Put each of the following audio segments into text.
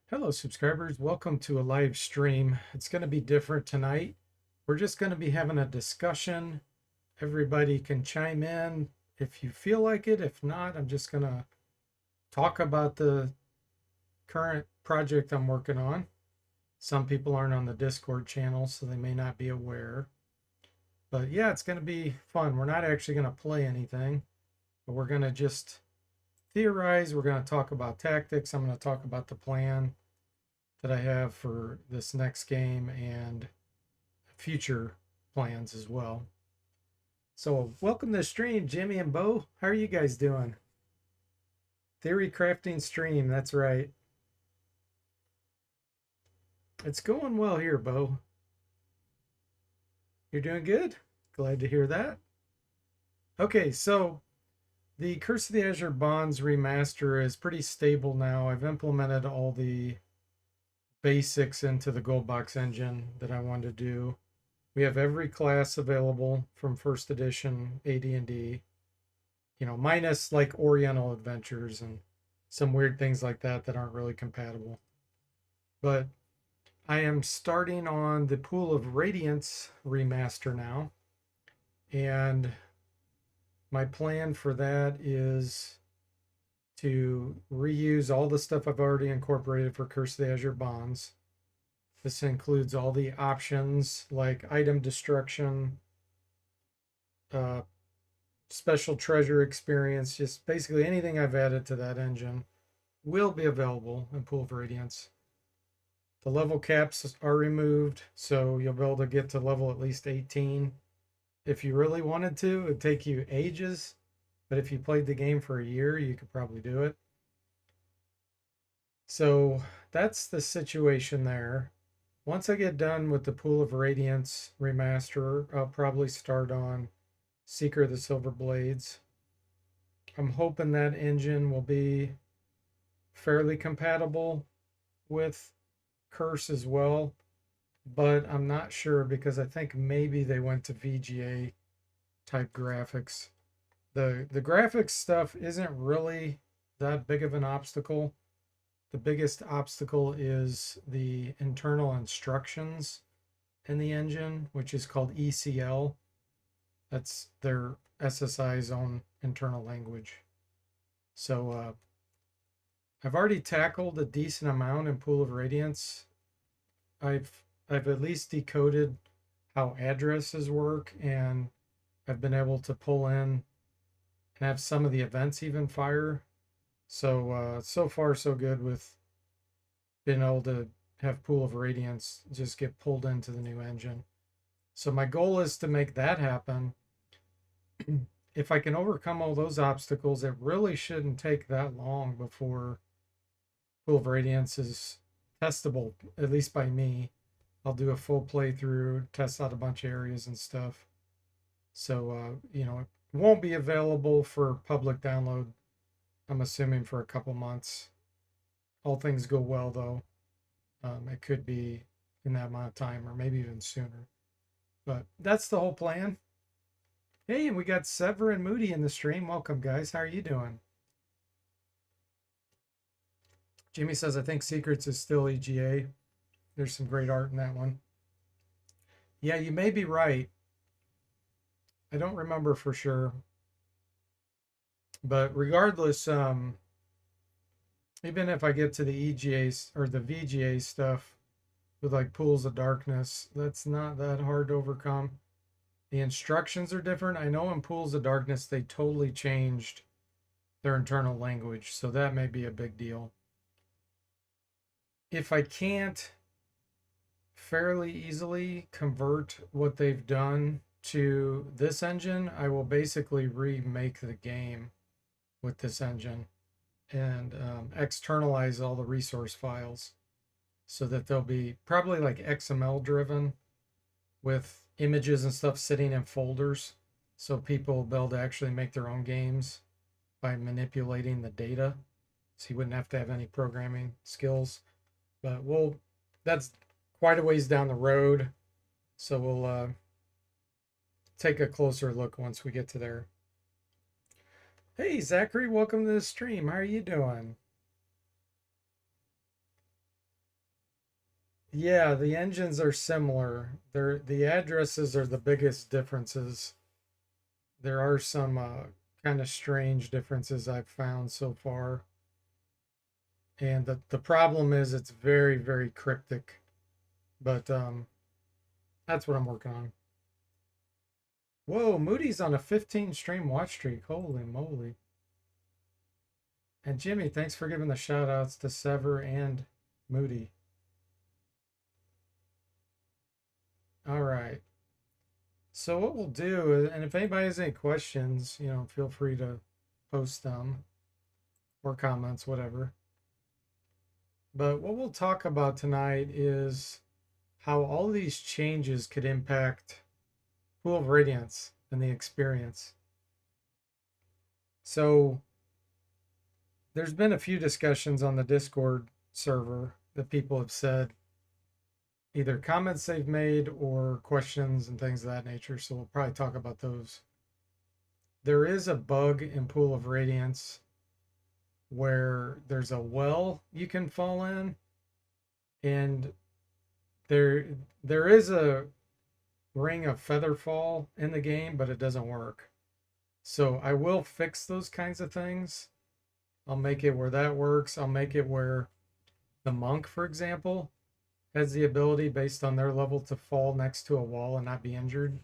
Hello, subscribers. Welcome to a live stream. It's going to be different tonight. We're just going to be having a discussion. Everybody can chime in if you feel like it. If not, I'm just going to talk about the current project I'm working on. Some people aren't on the Discord channel, so they may not be aware. But yeah, it's going to be fun. We're not actually going to play anything, but we're going to just theorize. We're going to talk about tactics. I'm going to talk about the plan that I have for this next game and future plans as well. So, welcome to the stream, Jimmy and Bo. How are you guys doing? Theory crafting stream, that's right. It's going well here, Bo. You're doing good? Glad to hear that. Okay, so the Curse of the Azure Bonds remaster is pretty stable now. I've implemented all the basics into the Gold Box engine that I wanted to do. We have every class available from first edition AD&D, minus like Oriental Adventures and some weird things like that that aren't really compatible. But I am starting on the Pool of Radiance remaster now. And my plan for that is to reuse all the stuff I've already incorporated for Curse of the Azure Bonds. This includes all the options like item destruction, special treasure experience, just basically anything I've added to that engine will be available in Pool of Radiance. The level caps are removed, so you'll be able to get to level at least 18. If you really wanted to, it'd take you ages, but if you played the game for a year, you could probably do it. So that's the situation there. Once I get done with the Pool of Radiance remaster, I'll probably start on Seeker of the Silver Blades. I'm hoping that engine will be fairly compatible with Curse as well, but I'm not sure because I think maybe they went to VGA type graphics. The graphics stuff isn't really that big of an obstacle. The biggest obstacle is the internal instructions in the engine, which is called ECL. That's their SSI's own internal language. So I've already tackled a decent amount in Pool of Radiance. I've at least decoded how addresses work, and I've been able to pull in and have some of the events even fire. So so far so good with being able to have Pool of Radiance just get pulled into the new engine. So my goal is to make that happen. If I can overcome all those obstacles, it really shouldn't take that long before Pool of Radiance is testable, at least by me. I'll do a full playthrough, test out a bunch of areas and stuff. So, it won't be available for public download, I'm assuming, for a couple months. All things go well, though. It could be in that amount of time or maybe even sooner. But that's the whole plan. Hey, and we got Sever and Moody in the stream. Welcome, guys. How are you doing? Jimmy says, I think Secrets is still EGA. There's some great art in that one. Yeah, you may be right. I don't remember for sure. But regardless, even if I get to the EGA or the VGA stuff with like Pools of Darkness, that's not that hard to overcome. The instructions are different. I know in Pools of Darkness, they totally changed their internal language, so that may be a big deal. If I can't fairly easily convert what they've done to this engine, I will basically remake the game with this engine and externalize all the resource files so that they'll be probably like XML driven with images and stuff sitting in folders, so people will be able to actually make their own games by manipulating the data, so you wouldn't have to have any programming skills. But that's quite a ways down the road, so we'll take a closer look once we get to there. Hey Zachary, welcome to the stream. How are you doing? Yeah, the engines are similar. The addresses are the biggest differences. There are some kind of strange differences I've found so far. And the problem is it's very, very cryptic. But that's what I'm working on. Whoa, Moody's on a 15 stream watch streak. Holy moly. And Jimmy, thanks for giving the shout outs to Sever and Moody. All right. So what we'll do, and if anybody has any questions, feel free to post them or comments, whatever. But what we'll talk about tonight is how all these changes could impact Pool of Radiance and the experience. So there's been a few discussions on the Discord server that people have said, either comments they've made or questions and things of that nature. So we'll probably talk about those. There is a bug in Pool of Radiance where there's a well you can fall in, and there is a ring of featherfall in the game, but it doesn't work. So I will fix those kinds of things. I'll make it where that works. I'll make it where the monk, for example, has the ability based on their level to fall next to a wall and not be injured.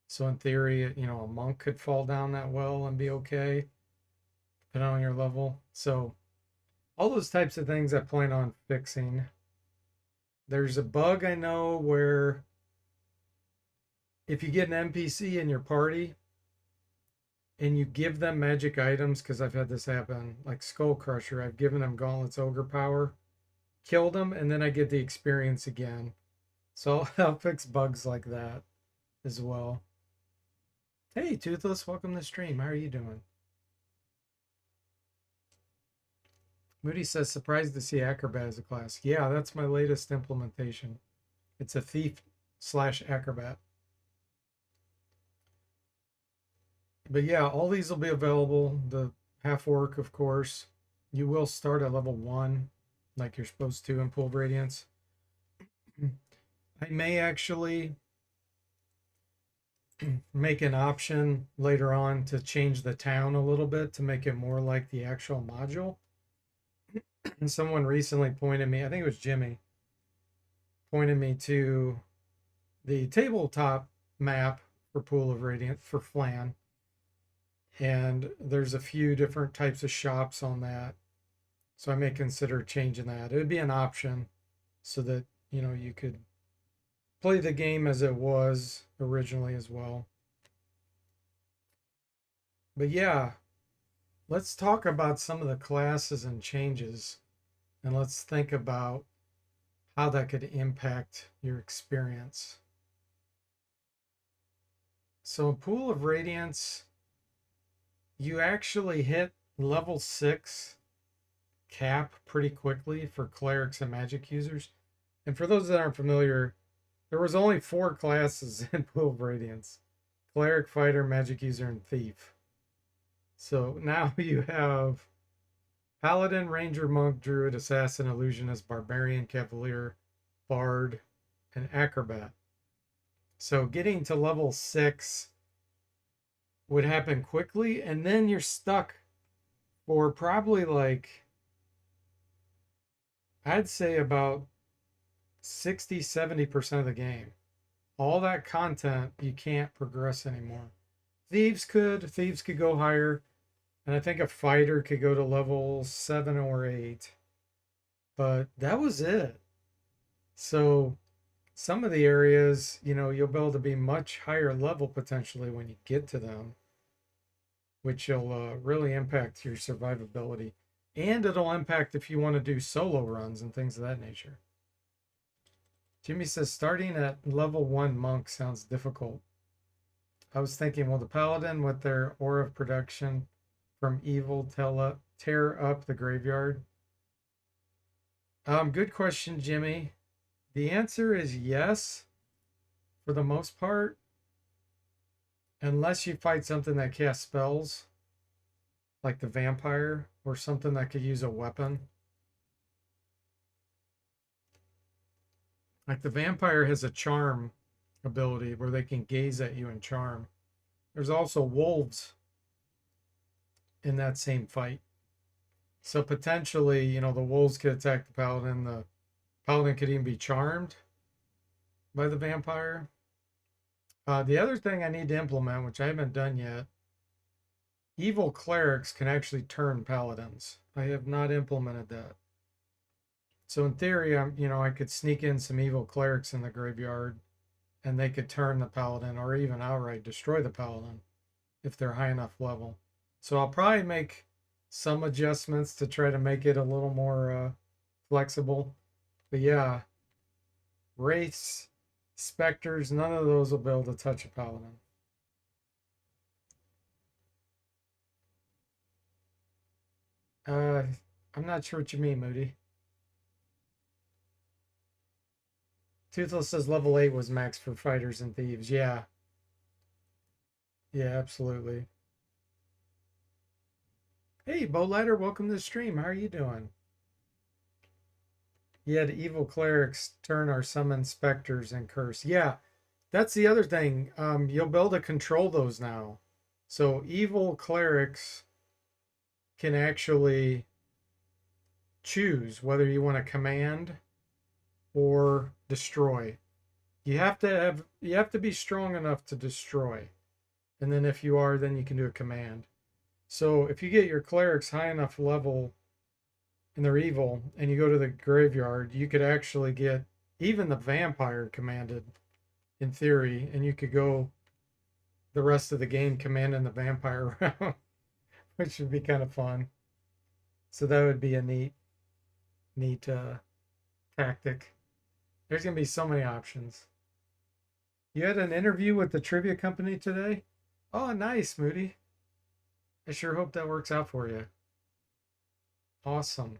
So in theory, a monk could fall down that well and be okay, depending on your level. So all those types of things I plan on fixing. There's a bug I know where if you get an NPC in your party and you give them magic items, because I've had this happen, like Skull Crusher, I've given them Gauntlet's Ogre Power, killed them, and then I get the experience again. So I'll fix bugs like that as well. Hey, Toothless, welcome to the stream. How are you doing? Moody says, surprised to see Acrobat as a class. Yeah, that's my latest implementation. It's a thief/acrobat. But yeah, all these will be available. The half orc, of course. You will start at level 1, like you're supposed to in Pool of Radiance. I may actually make an option later on to change the town a little bit to make it more like the actual module. And someone recently pointed me, I think it was Jimmy, pointed me to the tabletop map for Pool of Radiance for Flan. And there's a few different types of shops on that. So I may consider changing that. It would be an option so that, you could play the game as it was originally as well. But yeah, let's talk about some of the classes and changes, and let's think about how that could impact your experience. So in Pool of Radiance, you actually hit level 6 cap pretty quickly for clerics and magic users. And for those that aren't familiar, there was only 4 classes in Pool of Radiance: cleric, fighter, magic user, and thief. So now you have paladin, ranger, monk, druid, assassin, illusionist, barbarian, cavalier, bard, and acrobat. So getting to level 6 would happen quickly, and then you're stuck for probably, like, I'd say about 60-70% of the game. All that content, you can't progress anymore. Thieves could go higher, and I think a fighter could go to level 7 or 8, but that was it. So some of the areas, you'll be able to be much higher level potentially when you get to them, which will really impact your survivability. And it'll impact if you want to do solo runs and things of that nature. Jimmy says, starting at level 1 monk sounds difficult. I was thinking, will the paladin with their aura of protection from evil tear up the graveyard? Good question, Jimmy. The answer is yes, for the most part, unless you fight something that casts spells, like the vampire, or something that could use a weapon. Like the vampire has a charm ability where they can gaze at you and charm. There's also wolves in that same fight. So potentially, you know, the wolves could attack the paladin. The paladin could even be charmed by the vampire. The other thing I need to implement, which I haven't done yet, evil clerics can actually turn paladins. I have not implemented that. So in theory, I could sneak in some evil clerics in the graveyard and they could turn the paladin or even outright destroy the paladin if they're high enough level. So I'll probably make some adjustments to try to make it a little more flexible. But yeah, wraiths, specters, none of those will be able to touch a paladin. I'm not sure what you mean, Moody. Toothless says level 8 was max for fighters and thieves. Yeah. Yeah, absolutely. Hey, Bowlighter, welcome to the stream. How are you doing? Yeah, the evil clerics turn or summon specters and curse. Yeah, that's the other thing. You'll be able to control those now. So evil clerics can actually choose whether you want to command or destroy. You have to be strong enough to destroy. And then if you are, then you can do a command. So if you get your clerics high enough level and they're evil and you go to the graveyard, you could actually get even the vampire commanded in theory, and you could go the rest of the game commanding the vampire around, which would be kind of fun. So that would be a neat tactic. There's gonna be so many options. You had an interview with the trivia company today? Oh, nice, Moody. I sure hope that works out for you. Awesome.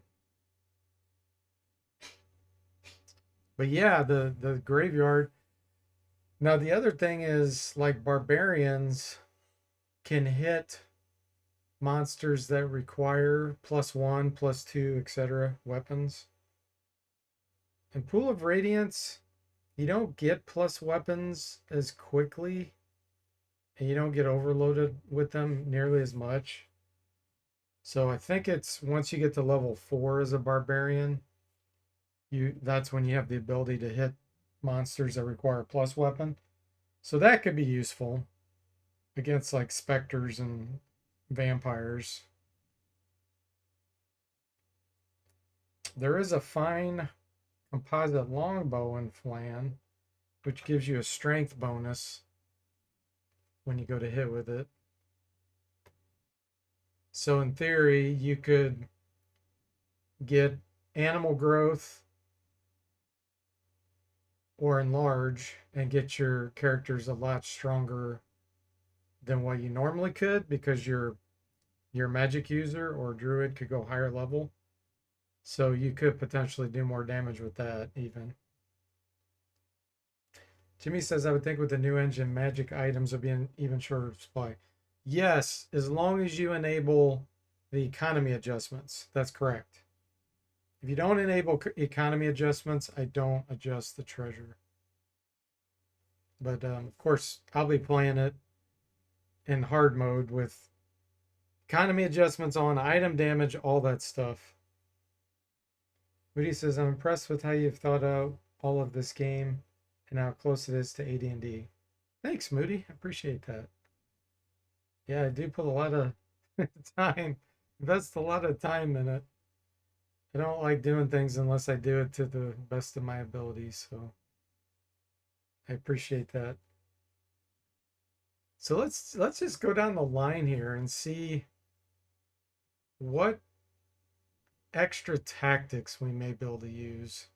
But yeah, the graveyard. Now the other thing is like barbarians can hit monsters that require +1, +2, etc. weapons. In Pool of Radiance, you don't get plus weapons as quickly and you don't get overloaded with them nearly as much. So I think it's once you get to level 4 as a barbarian, that's when you have the ability to hit monsters that require a plus weapon. So that could be useful against like specters and vampires. There is a fine composite longbow in Flan, which gives you a strength bonus when you go to hit with it. So in theory, you could get animal growth or enlarge and get your characters a lot stronger than what you normally could because your magic user or druid could go higher level. So you could potentially do more damage with that even. Jimmy says, I would think with the new engine, magic items would be in even shorter supply. Yes, as long as you enable the economy adjustments. That's correct. If you don't enable economy adjustments, I don't adjust the treasure. But of course, I'll be playing it in hard mode with economy adjustments on, item damage, all that stuff. Moody says, I'm impressed with how you've thought out all of this game and how close it is to AD&D. Thanks, Moody. I appreciate that. Yeah, I do put a lot of time, invest a lot of time in it. I don't like doing things unless I do it to the best of my abilities, so I appreciate that. So let's just go down the line here and see what extra tactics we may be able to use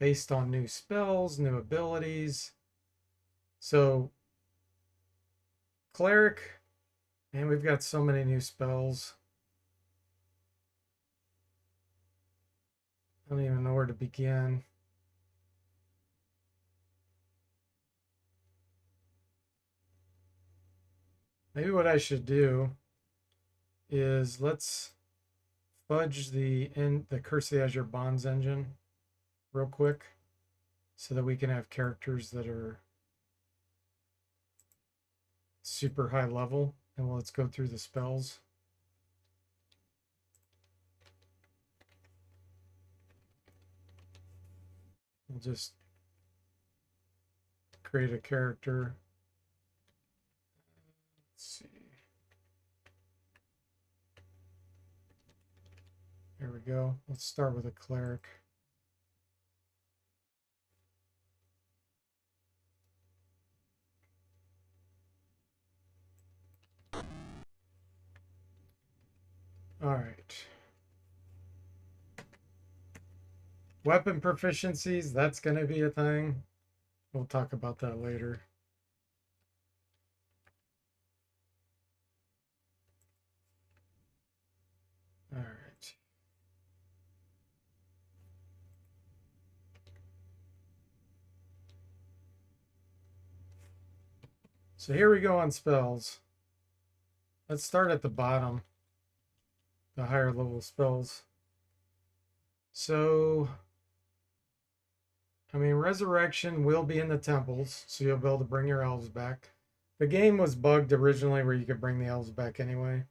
based on new spells, new abilities. So cleric, and we've got so many new spells. I don't even know where to begin. Maybe what I should do is let's fudge the Curse of the Azure Bonds engine real quick. so that we can have characters that are super high level. And let's go through the spells. We'll just create a character. Let's see. There we go. Let's start with a cleric. All right. Weapon proficiencies, that's going to be a thing. We'll talk about that later. All right. So here we go on spells. Let's start at the bottom, the higher level spells. So, I mean, Resurrection will be in the temples, so you'll be able to bring your elves back. The game was bugged originally where you could bring the elves back anyway.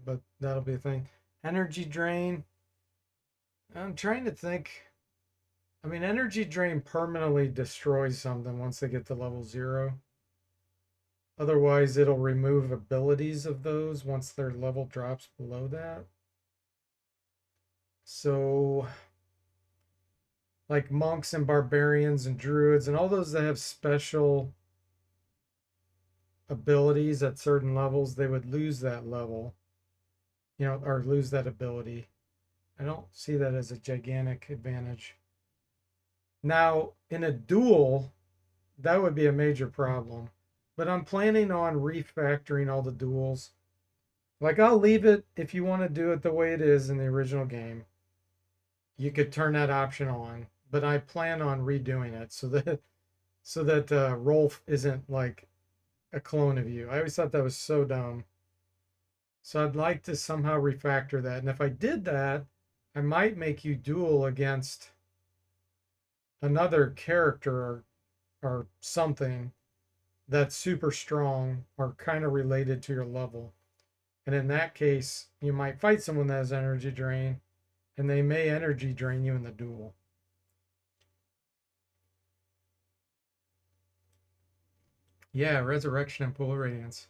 But that'll be a thing. Energy Drain. I'm trying to think. I mean, Energy Drain permanently destroys something once they get to level 0. Otherwise, it'll remove abilities of those once their level drops below that. So, like monks and barbarians and druids and all those that have special abilities at certain levels, they would lose that level, or lose that ability. I don't see that as a gigantic advantage. Now, in a duel, that would be a major problem. But I'm planning on refactoring all the duels. Like, I'll leave it if you want to do it the way it is in the original game. You could turn that option on, but I plan on redoing it so that Rolf isn't like a clone of you. I always thought that was so dumb. So I'd like to somehow refactor that. And if I did that, I might make you duel against another character or something that's super strong or kind of related to your level. And in that case, you might fight someone that has energy drain, and they may energy drain you in the duel. Yeah, Resurrection and Pool of Radiance.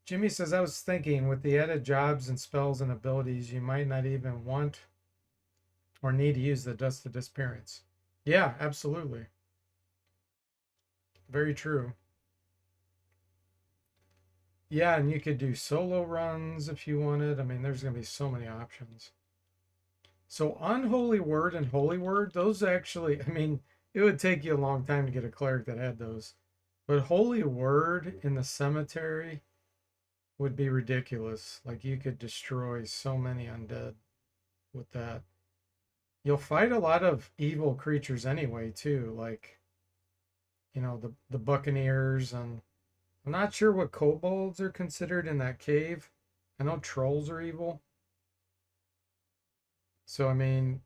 Jimmy says, I was thinking with the added jobs and spells and abilities, you might not even want or need to use the Dust of Disappearance. Yeah, absolutely. Very true. Yeah, and you could do solo runs if you wanted. I mean, there's going to be so many options. So Unholy Word and Holy Word, those actually, I mean, it would take you a long time to get a cleric that had those. But Holy Word in the cemetery would be ridiculous. Like, you could destroy so many undead with that. You'll fight a lot of evil creatures anyway, too. Like, the Buccaneers, and I'm not sure what kobolds are considered in that cave. I know trolls are evil. So, I mean,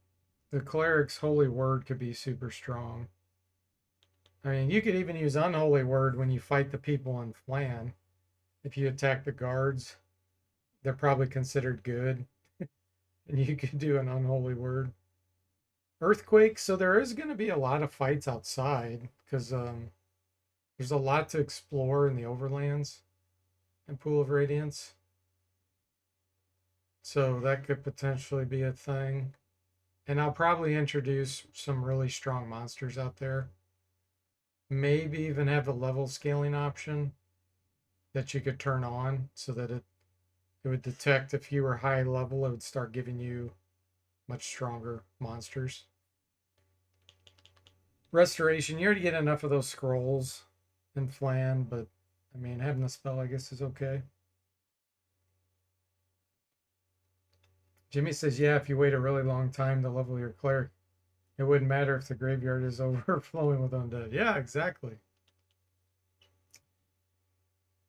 the cleric's holy word could be super strong. I mean, you could even use unholy word when you fight the people in Flan. If you attack the guards, they're probably considered good. And you could do an unholy word. Earthquake. So there is going to be a lot of fights outside because there's a lot to explore in the overlands and Pool of Radiance. So that could potentially be a thing. And I'll probably introduce some really strong monsters out there. Maybe even have a level scaling option that you could turn on so that it would detect if you were high level, it would start giving you much stronger monsters. Restoration, you already get enough of those scrolls in Flan, but I mean, having the spell, I guess, is okay. Jimmy says, yeah, if you wait a really long time to level your cleric, it wouldn't matter if the graveyard is overflowing with undead. Yeah, exactly.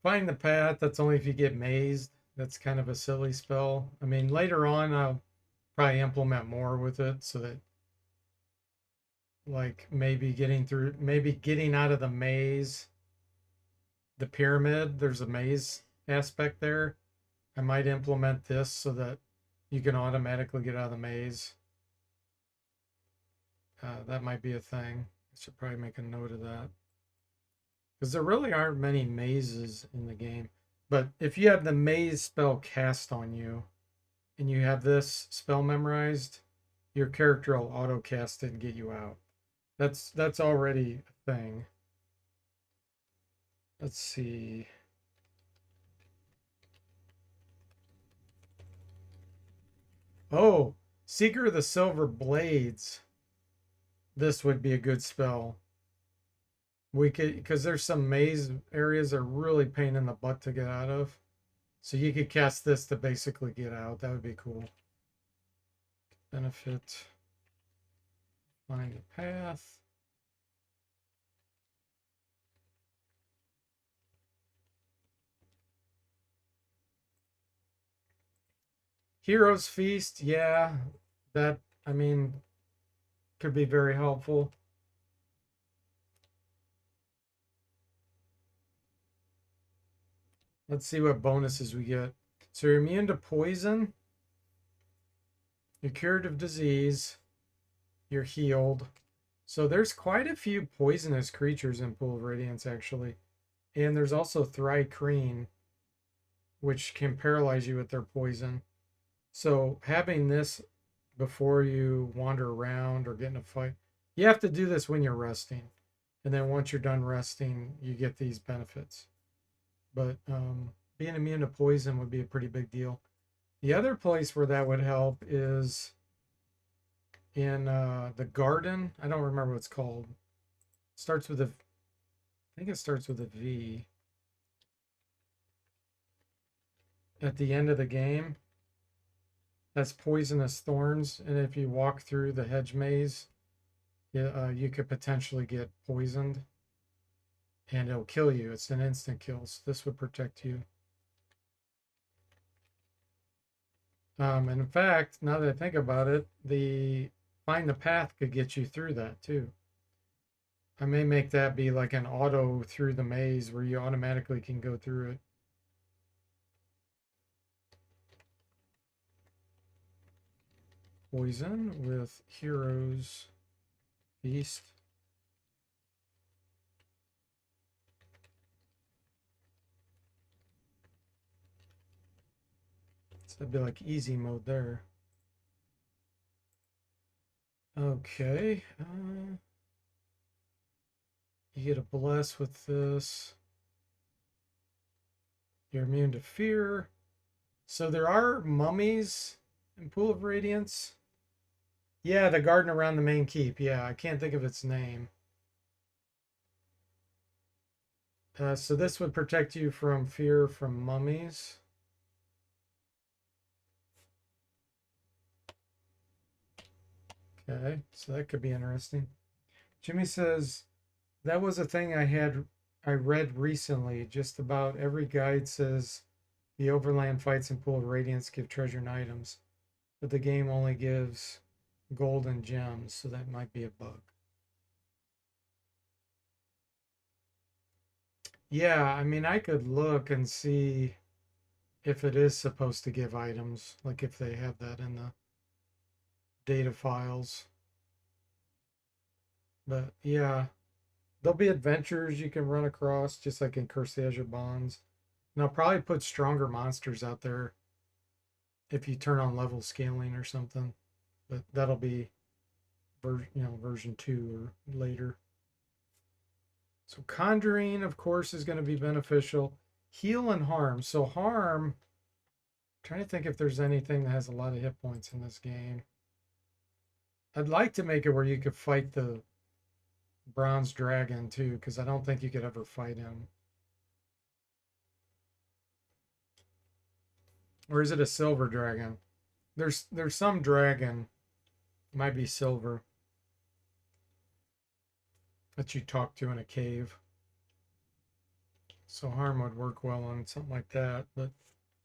Find the path, that's only if you get mazed. That's kind of a silly spell. I mean, later on, I'll probably implement more with it so that like maybe getting out of the maze, the pyramid. There's a maze aspect there. I might implement this so that you can automatically get out of the maze. That might be a thing. I should probably make a note of that. Because there really aren't many mazes in the game. But if you have the maze spell cast on you, and you have this spell memorized, your character will auto cast it and get you out. That's already a thing. Let's see. Oh, Seeker of the Silver Blades. This would be a good spell. We could, because there's some maze areas that are really pain in the butt to get out of. So you could cast this to basically get out. That would be cool. Benefit. Find a path. Hero's Feast, yeah. That, I mean, could be very helpful. Let's see what bonuses we get. So you're immune to poison. You're cured of disease. You're healed. So there's quite a few poisonous creatures in Pool of Radiance, actually. And there's also Thri-kreen, which can paralyze you with their poison. So having this before you wander around or get in a fight, you have to do this when you're resting. And then once you're done resting, you get these benefits. But being immune to poison would be a pretty big deal. The other place where that would help is in the garden. I don't remember what it's called. Starts with a, I think it starts with a V. At the end of the game, that's poisonous thorns, and if you walk through the hedge maze, you could potentially get poisoned, and it'll kill you. It's an instant kill, so this would protect you. And in fact, now that I think about it, the find the path could get you through that too. I may make that be like an auto through the maze where you automatically can go through it. Poison with Heroes Feast. So that'd be like easy mode there. Okay. You get a bless with this. You're immune to fear. So there are mummies in Pool of Radiance. Yeah, the garden around the main keep. Yeah, I can't think of its name. So this would protect you from fear from mummies. Okay, so that could be interesting. Jimmy says, that was a thing I read recently. Just about every guide says the overland fights in Pool of Radiance give treasure and items, but the game only gives gold and gems, so that might be a bug. Yeah, I mean, I could look and see if it is supposed to give items, like if they have that in the data files. But yeah, there'll be adventures you can run across, just like in Curse the Azure Bonds. And I'll probably put stronger monsters out there if you turn on level scaling or something. But that'll be version 2 or later. So conjuring, of course, is going to be beneficial. Heal and harm. So harm, I'm trying to think if there's anything that has a lot of hit points in this game. I'd like to make it where you could fight the bronze dragon too, because I don't think you could ever fight him. Or is it a silver dragon? There's some dragon, might be silver, that you talk to in a cave. So harm would work well on something like that. But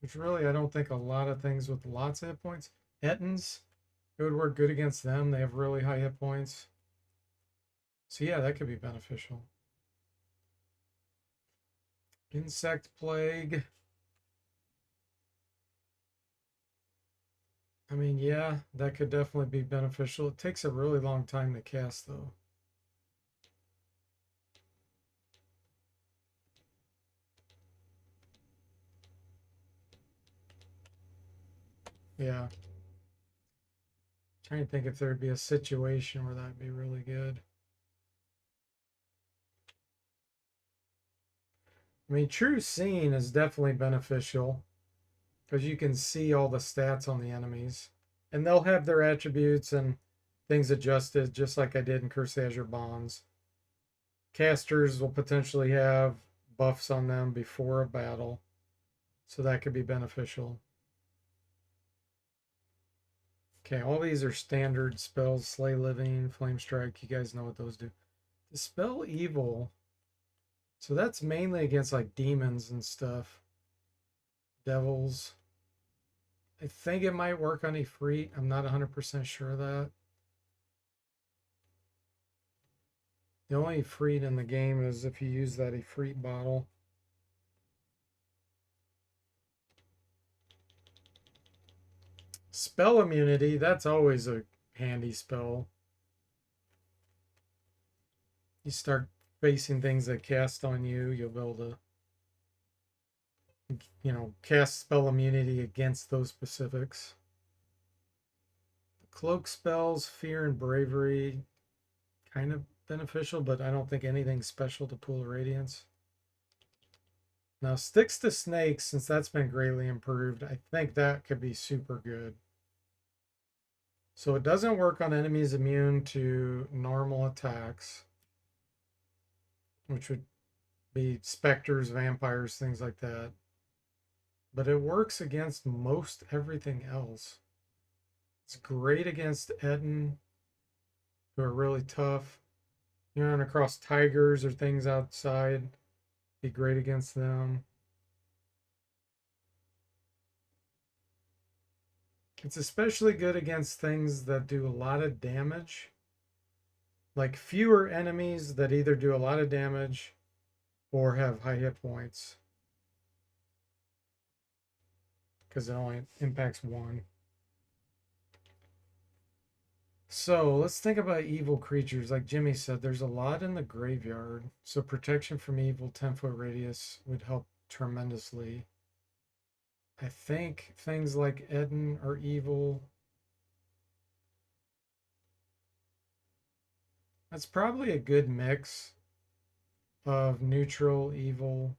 there's really, I don't think, a lot of things with lots of hit points. Ettins, it would work good against them. They have really high hit points. So yeah, that could be beneficial. Insect plague. I mean, yeah, that could definitely be beneficial. It takes a really long time to cast, though. Yeah. Trying to think if there'd be a situation where that'd be really good. I mean, true seeing is definitely beneficial because you can see all the stats on the enemies, and they'll have their attributes and things adjusted, just like I did in Curse Azure Bonds. Casters will potentially have buffs on them before a battle, so that could be beneficial. Okay, all these are standard spells: Slay Living, Flame Strike. You guys know what those do. Dispel Evil. So that's mainly against like demons and stuff. Devils. I think it might work on Ifrit. I'm not 100% sure of that. The only Ifrit in the game is if you use that Ifrit bottle. Spell immunity, that's always a handy spell. You start facing things that cast on you, you'll be able to, cast spell immunity against those specifics. Cloak spells, fear and bravery, kind of beneficial, but I don't think anything special to Pool of Radiance. Now, sticks to snakes, since that's been greatly improved, I think that could be super good. So it doesn't work on enemies immune to normal attacks, which would be specters, vampires, things like that. But it works against most everything else. It's great against Eden, who are really tough. You run across tigers or things outside, be great against them. It's especially good against things that do a lot of damage, like fewer enemies that either do a lot of damage or have high hit points, because it only impacts one. So let's think about evil creatures. Like Jimmy said, there's a lot in the graveyard. So protection from evil, 10-foot radius would help tremendously. I think things like Eden are evil. That's probably a good mix of neutral, evil.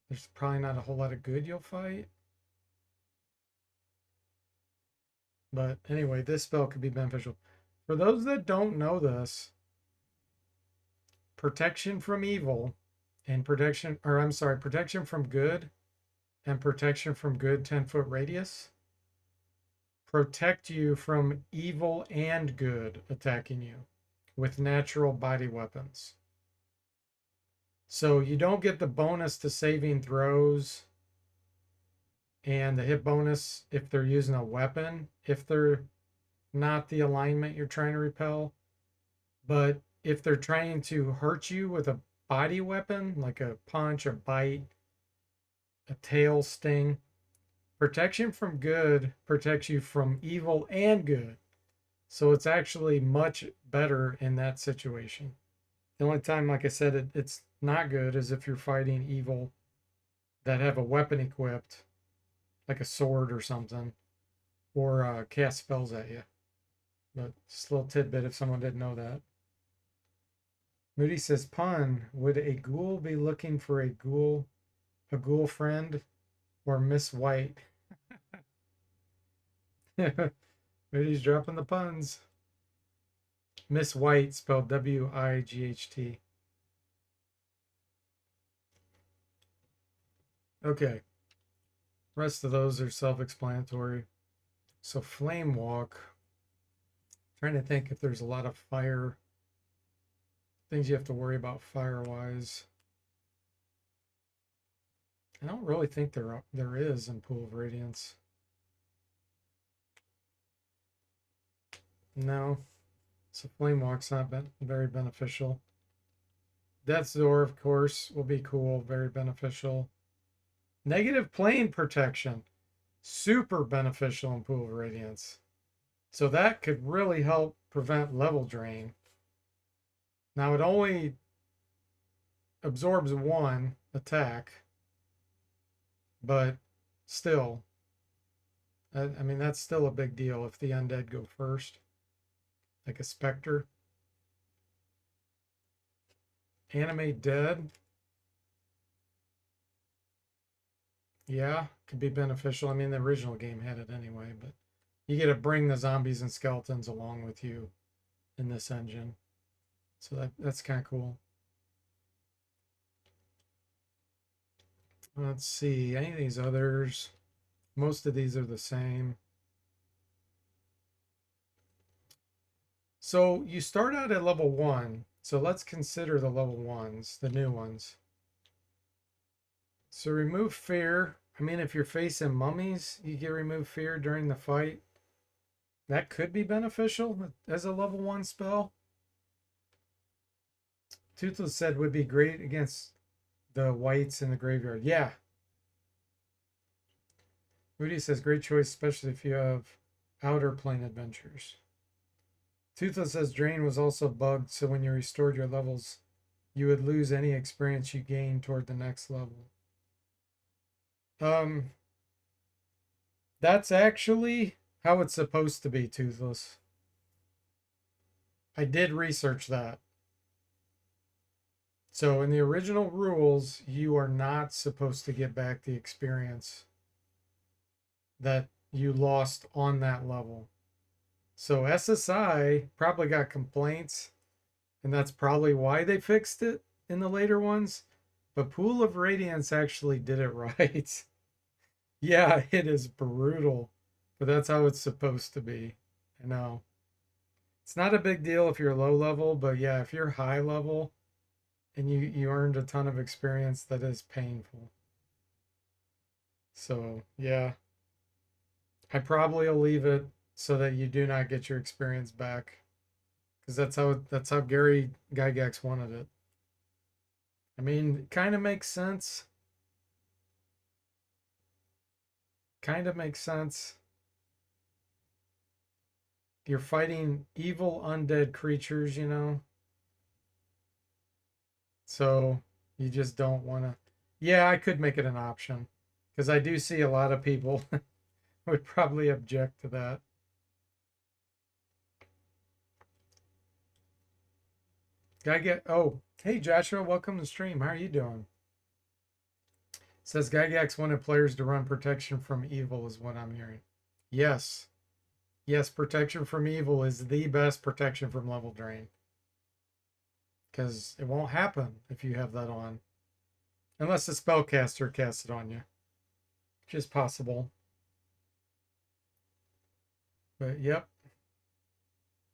There's probably not a whole lot of good you'll fight. But anyway, this spell could be beneficial. For those that don't know this, protection from evil and protection from good and protection from good 10-foot radius protect you from evil and good attacking you with natural body weapons. So you don't get the bonus to saving throws and the hit bonus if they're using a weapon, if they're not the alignment you're trying to repel. But if they're trying to hurt you with a body weapon, like a punch, a bite, a tail sting, protection from good protects you from evil and good. So it's actually much better in that situation. The only time, like I said, it's not good is if you're fighting evil that have a weapon equipped, like a sword or something, or cast spells at you. But just a little tidbit if someone didn't know that. Moody says, pun, would a ghoul be looking for a ghoul friend, or Miss White? Moody's dropping the puns. Miss White, spelled Wight. Okay. Rest of those are self-explanatory. So Flame Walk. Trying to think if there's a lot of fire things you have to worry about fire-wise. I don't really think there is in Pool of Radiance. No. So Flame Walk's not very beneficial. Death's Door, of course, will be cool, very beneficial. Negative plane protection, super beneficial in Pool of Radiance. So that could really help prevent level drain. Now it only absorbs one attack, but still, I mean, that's still a big deal if the undead go first, like a Spectre. Animate Dead. Yeah, could be beneficial. I mean, the original game had it anyway, but you get to bring the zombies and skeletons along with you in this engine. So that's kind of cool. Let's see, any of these others, most of these are the same. So you start out at level 1. So let's consider the level 1s, the new ones. So remove fear. I mean, if you're facing mummies, you get remove fear during the fight. That could be beneficial as a level 1 spell. Toothless said would be great against the whites in the graveyard. Yeah. Rudy says great choice, especially if you have outer plane adventures. Toothless says Drain was also bugged, so when you restored your levels, you would lose any experience you gained toward the next level. That's actually how it's supposed to be, Toothless. I did research that. So in the original rules, you are not supposed to get back the experience that you lost on that level. So SSI probably got complaints, and that's probably why they fixed it in the later ones. But Pool of Radiance actually did it right. Yeah, it is brutal, but that's how it's supposed to be. I know. It's not a big deal if you're low level, but yeah, if you're high level and you earned a ton of experience, that is painful. So, yeah. I probably will leave it so that you do not get your experience back. Because that's how Gary Gygax wanted it. I mean, it kind of makes sense. Kind of makes sense. You're fighting evil undead creatures, you know. So you just don't want to. Yeah, I could make it an option because I do see a lot of people would probably object to that. Oh, hey Joshua, welcome to the stream. How are you doing? Says Gygax wanted players to run protection from evil is what I'm hearing. Yes. Yes, protection from evil is the best protection from level drain. Because it won't happen if you have that on. Unless the spellcaster casts it on you. Which is possible. But yep.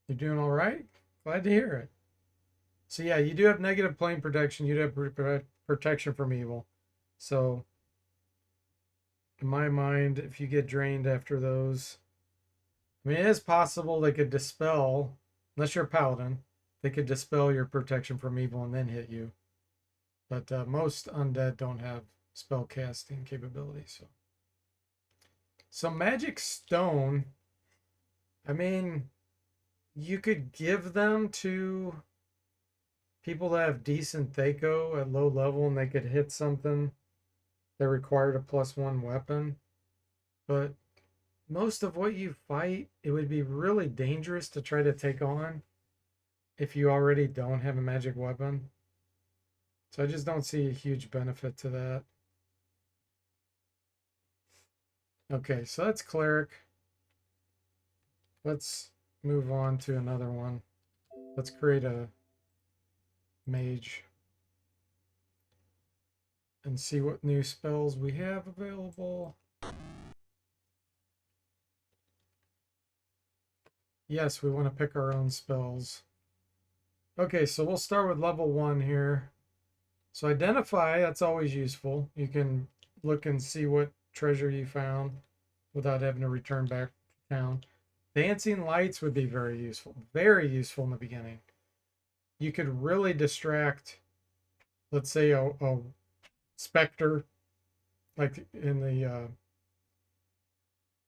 You're doing all right? Glad to hear it. So yeah, you do have negative plane protection. You do have protection from evil. So in my mind, if you get drained after those, I mean, it is possible they could dispel, unless you're a paladin, they could dispel your protection from evil and then hit you. But most undead don't have spell casting capabilities. So magic stone, I mean, you could give them to people that have decent Thaco at low level and they could hit something that required a +1 weapon. But most of what you fight, it would be really dangerous to try to take on if you already don't have a magic weapon. So I just don't see a huge benefit to that. Okay, so that's cleric. Let's move on to another one. Let's create a mage and see what new spells we have available. Yes, we want to pick our own spells. Okay, so we'll start with level 1 here. So identify, that's always useful. You can look and see what treasure you found without having to return back to town. Dancing lights would be very useful in the beginning. You could really distract, let's say, a specter, like in the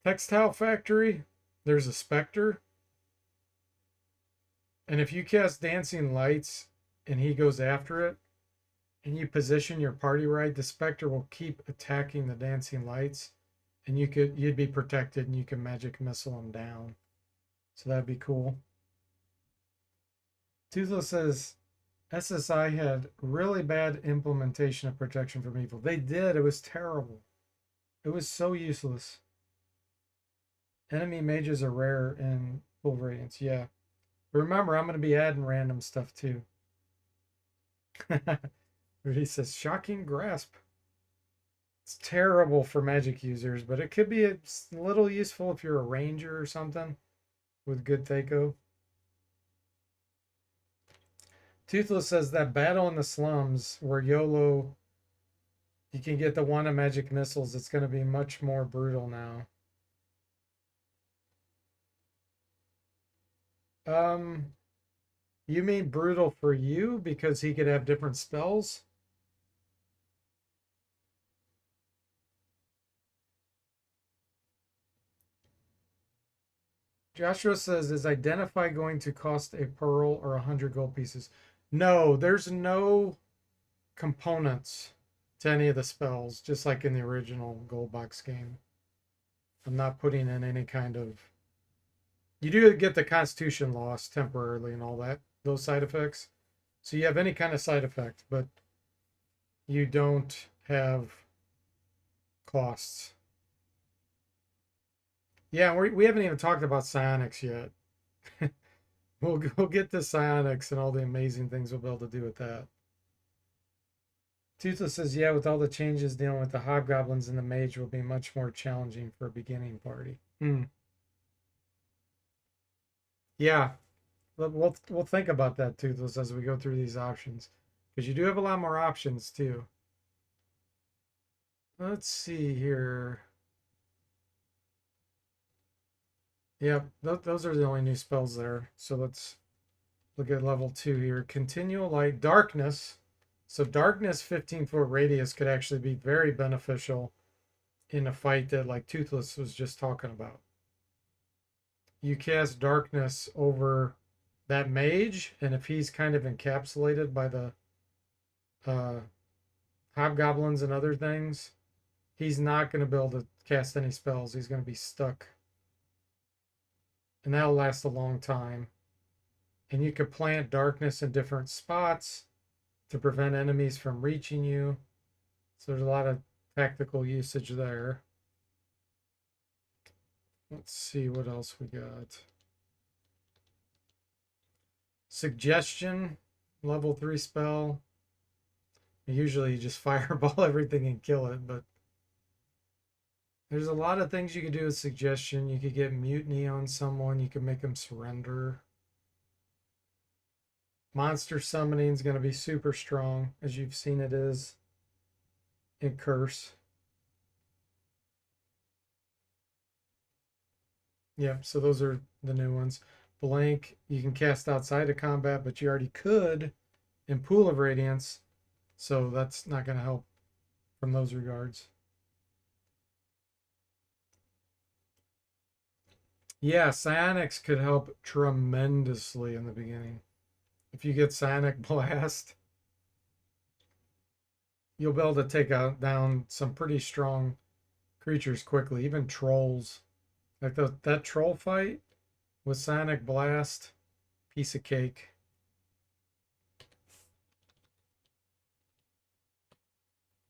textile factory, there's a specter. And if you cast dancing lights and he goes after it, and you position your party right, the specter will keep attacking the dancing lights, and you'd be protected, and you can magic missile them down. So that'd be cool. Toothless says SSI had really bad implementation of protection from evil. They did. It was terrible. It was so useless. Enemy mages are rare in full radiance. Yeah. But remember, I'm going to be adding random stuff too. He says, shocking grasp. It's terrible for magic users, but it could be a little useful if you're a ranger or something with good Thaco. Toothless says that battle in the slums where YOLO, you can get the one of magic missiles. It's going to be much more brutal now. You mean brutal for you because he could have different spells? Joshua says, is identify going to cost a pearl or 100 gold pieces? No, there's no components to any of the spells, just like in the original gold box game. I'm not putting in any kind of... You do get the constitution loss temporarily and all that, those side effects. So you have any kind of side effect, but you don't have costs. Yeah, we haven't even talked about psionics yet. We'll get to psionics and all the amazing things we'll be able to do with that. Toothless says, yeah, with all the changes dealing with the hobgoblins and the mage will be much more challenging for a beginning party. Yeah, we'll think about that, Toothless, as we go through these options. Because you do have a lot more options, too. Let's see here. Yeah, those are the only new spells there. So let's look at level 2 here. Continual light, darkness. So darkness 15-foot radius could actually be very beneficial in a fight that like Toothless was just talking about. You cast darkness over that mage, and if he's kind of encapsulated by the hobgoblins and other things, he's not going to be able to cast any spells. He's going to be stuck. And that'll last a long time. And you could plant darkness in different spots to prevent enemies from reaching you. So there's a lot of tactical usage there. Let's see what else we got. Suggestion, level 3 spell. Usually you just fireball everything and kill it, but there's a lot of things you could do with suggestion. You could get mutiny on someone. You could make them surrender. Monster summoning is going to be super strong, as you've seen it is in Curse. Yep, so those are the new ones. Blank, you can cast outside of combat, but you already could in Pool of Radiance. So that's not going to help from those regards. Yeah, psionics could help tremendously in the beginning. If you get Psionic Blast, you'll be able to take down some pretty strong creatures quickly, even trolls. Like that troll fight with Psionic Blast, piece of cake.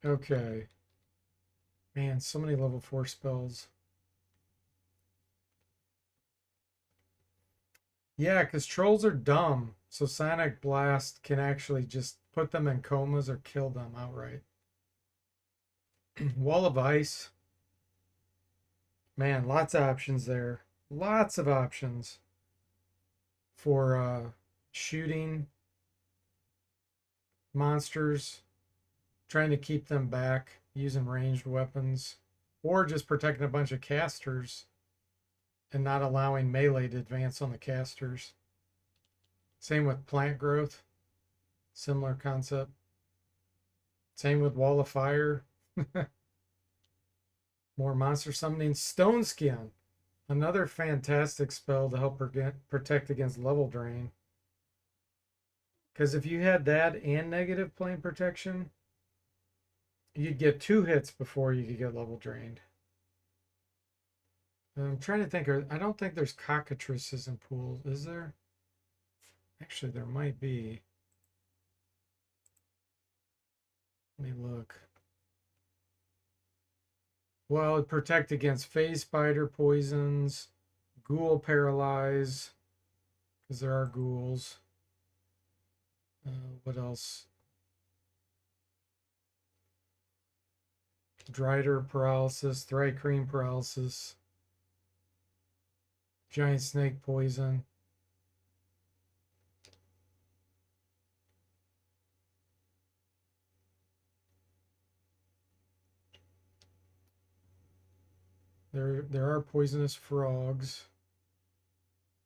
Okay. Man, so many level 4 spells. Yeah, because trolls are dumb. So Psionic Blast can actually just put them in comas or kill them outright. Wall of Ice. Man, lots of options there. Lots of options for shooting monsters, trying to keep them back using ranged weapons, or just protecting a bunch of casters. and not allowing melee to advance on the casters. Same with plant growth, similar concept. Same with Wall of Fire. More monster summoning. Stone Skin, another fantastic spell to help protect against level drain. Because if you had that and negative plane protection, you'd get 2 hits before you could get level drained. I'm trying to think. I don't think there's cockatrices in pools, is there? Actually, there might be. Let me look. Well, it protect against phase spider poisons, ghoul paralyze, because there are ghouls. What else? Drider paralysis, Thri-kreen paralysis, giant snake poison. There are poisonous frogs.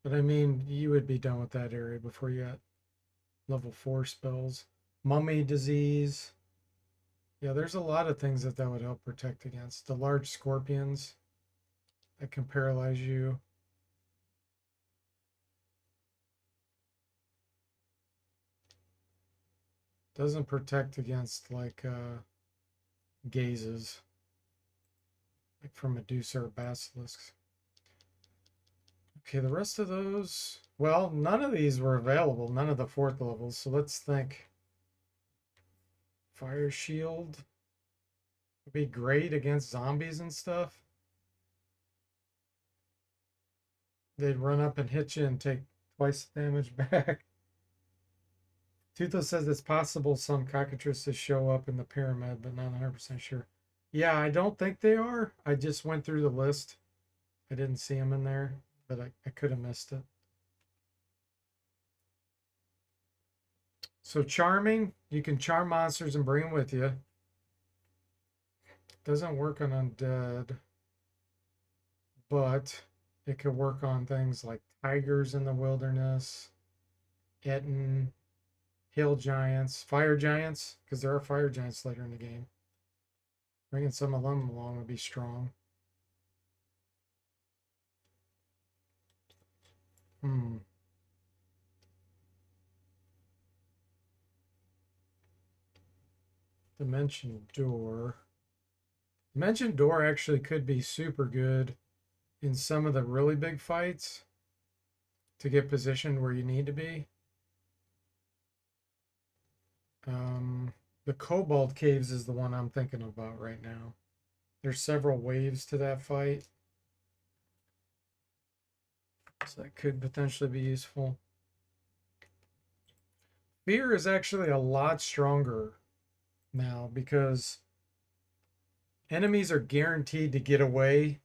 But I mean, you would be done with that area before you got level 4 spells. Mummy disease. Yeah, there's a lot of things that would help protect against. The large scorpions that can paralyze you. Doesn't protect against like gazes. Like from Medusa or basilisks. Okay, the rest of those, well, none of these were available, none of the 4th levels. So let's think. Fire shield would be great against zombies and stuff. They'd run up and hit you and take twice the damage back. Tutho says it's possible some cockatrices show up in the pyramid, but not 100% sure. Yeah, I don't think they are. I just went through the list. I didn't see them in there, but I could have missed it. So charming, you can charm monsters and bring them with you. Doesn't work on undead, but it could work on things like tigers in the wilderness, Etten, hill giants, fire giants, because there are fire giants later in the game. Bringing some of them along would be strong. Dimension door. Dimension door actually could be super good in some of the really big fights to get positioned where you need to be. The Cobalt Caves is the one I'm thinking about right now. There's several waves to that fight. So that could potentially be useful. Fear is actually a lot stronger now because enemies are guaranteed to get away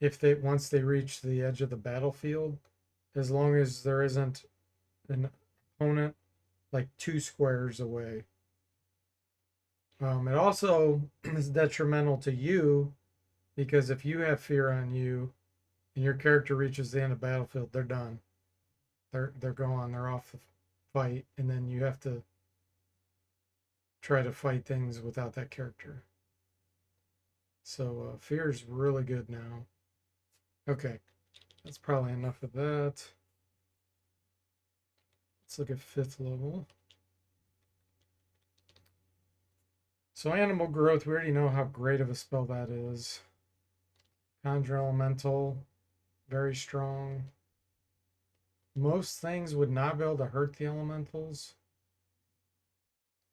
if they once they reach the edge of the battlefield, as long as there isn't an opponent like 2 squares away. It also is detrimental to you because if you have fear on you and your character reaches the end of the battlefield, they're done. They're gone. They're off the fight, and then you have to try to fight things without that character. So fear is really good now. Okay, that's probably enough of that. Let's look at 5th level. So animal growth, we already know how great of a spell that is. Conjure elemental, very strong. Most things would not be able to hurt the elementals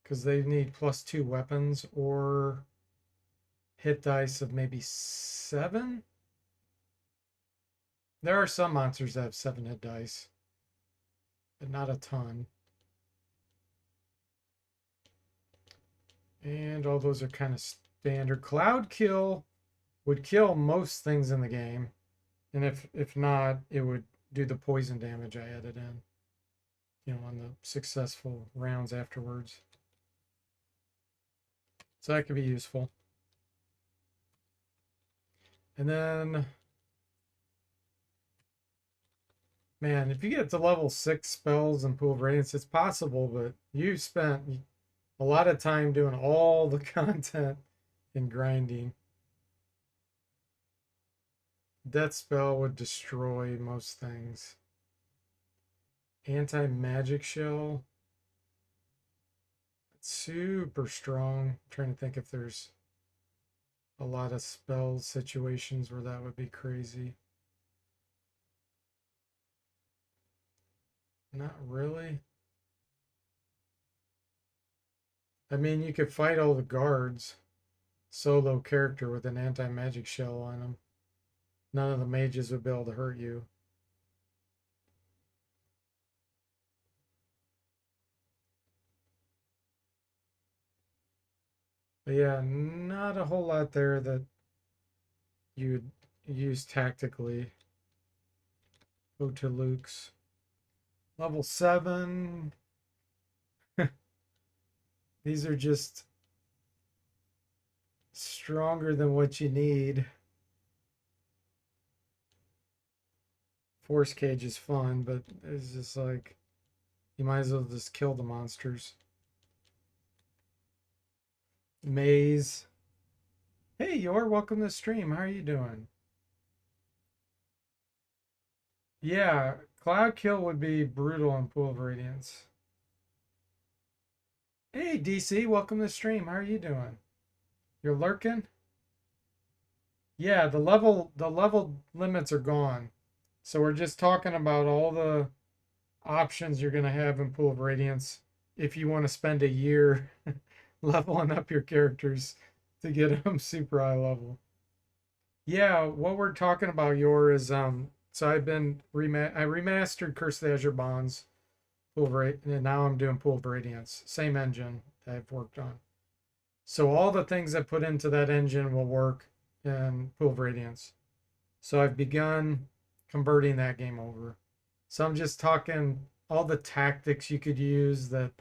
because they need +2 weapons or hit dice of maybe 7. There are some monsters that have 7 hit dice, but not a ton. And all those are kind of standard. Cloud Kill would kill most things in the game. And if not, it would do the poison damage I added in, on the successful rounds afterwards. So that could be useful. And then Man, if you get to level 6 spells in Pool of Radiance, it's possible, but you spent a lot of time doing all the content and grinding. Death spell would destroy most things. Anti-magic shell. Super strong. I'm trying to think if there's a lot of spell situations where that would be crazy. Not really. I mean, you could fight all the guards. Solo character with an anti-magic shell on them. None of the mages would be able to hurt you. But yeah, not a whole lot there that you'd use tactically. Go to Luke's. Level 7. These are just stronger than what you need. Force cage is fun, but it's just like you might as well just kill the monsters. Maze. Hey, you're welcome to the stream. How are you doing? Yeah, Cloud Kill would be brutal in Pool of Radiance. Hey, DC, welcome to the stream. How are you doing? You're lurking? Yeah, the level limits are gone. So we're just talking about all the options you're going to have in Pool of Radiance if you want to spend a year leveling up your characters to get them super high level. Yeah, what we're talking about is so I remastered Curse of the Azure Bonds, Pool of and now I'm doing Pool of Radiance, same engine that I've worked on. So all the things I put into that engine will work in Pool of Radiance. So I've begun converting that game over. So I'm just talking all the tactics you could use that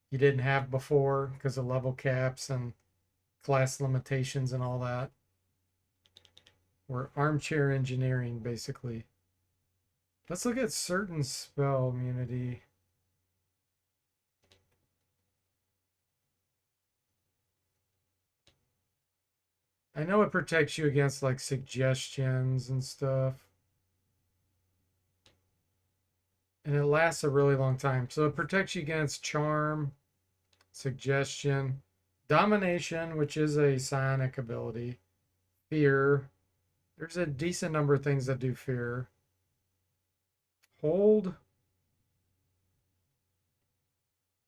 you didn't have before because of level caps and class limitations and all that. We're armchair engineering, basically. Let's look at certain spell immunity. I know it protects you against like suggestions and stuff. And it lasts a really long time. So it protects you against charm, suggestion, domination, which is a psionic ability, fear. There's a decent number of things that do fear. Hold.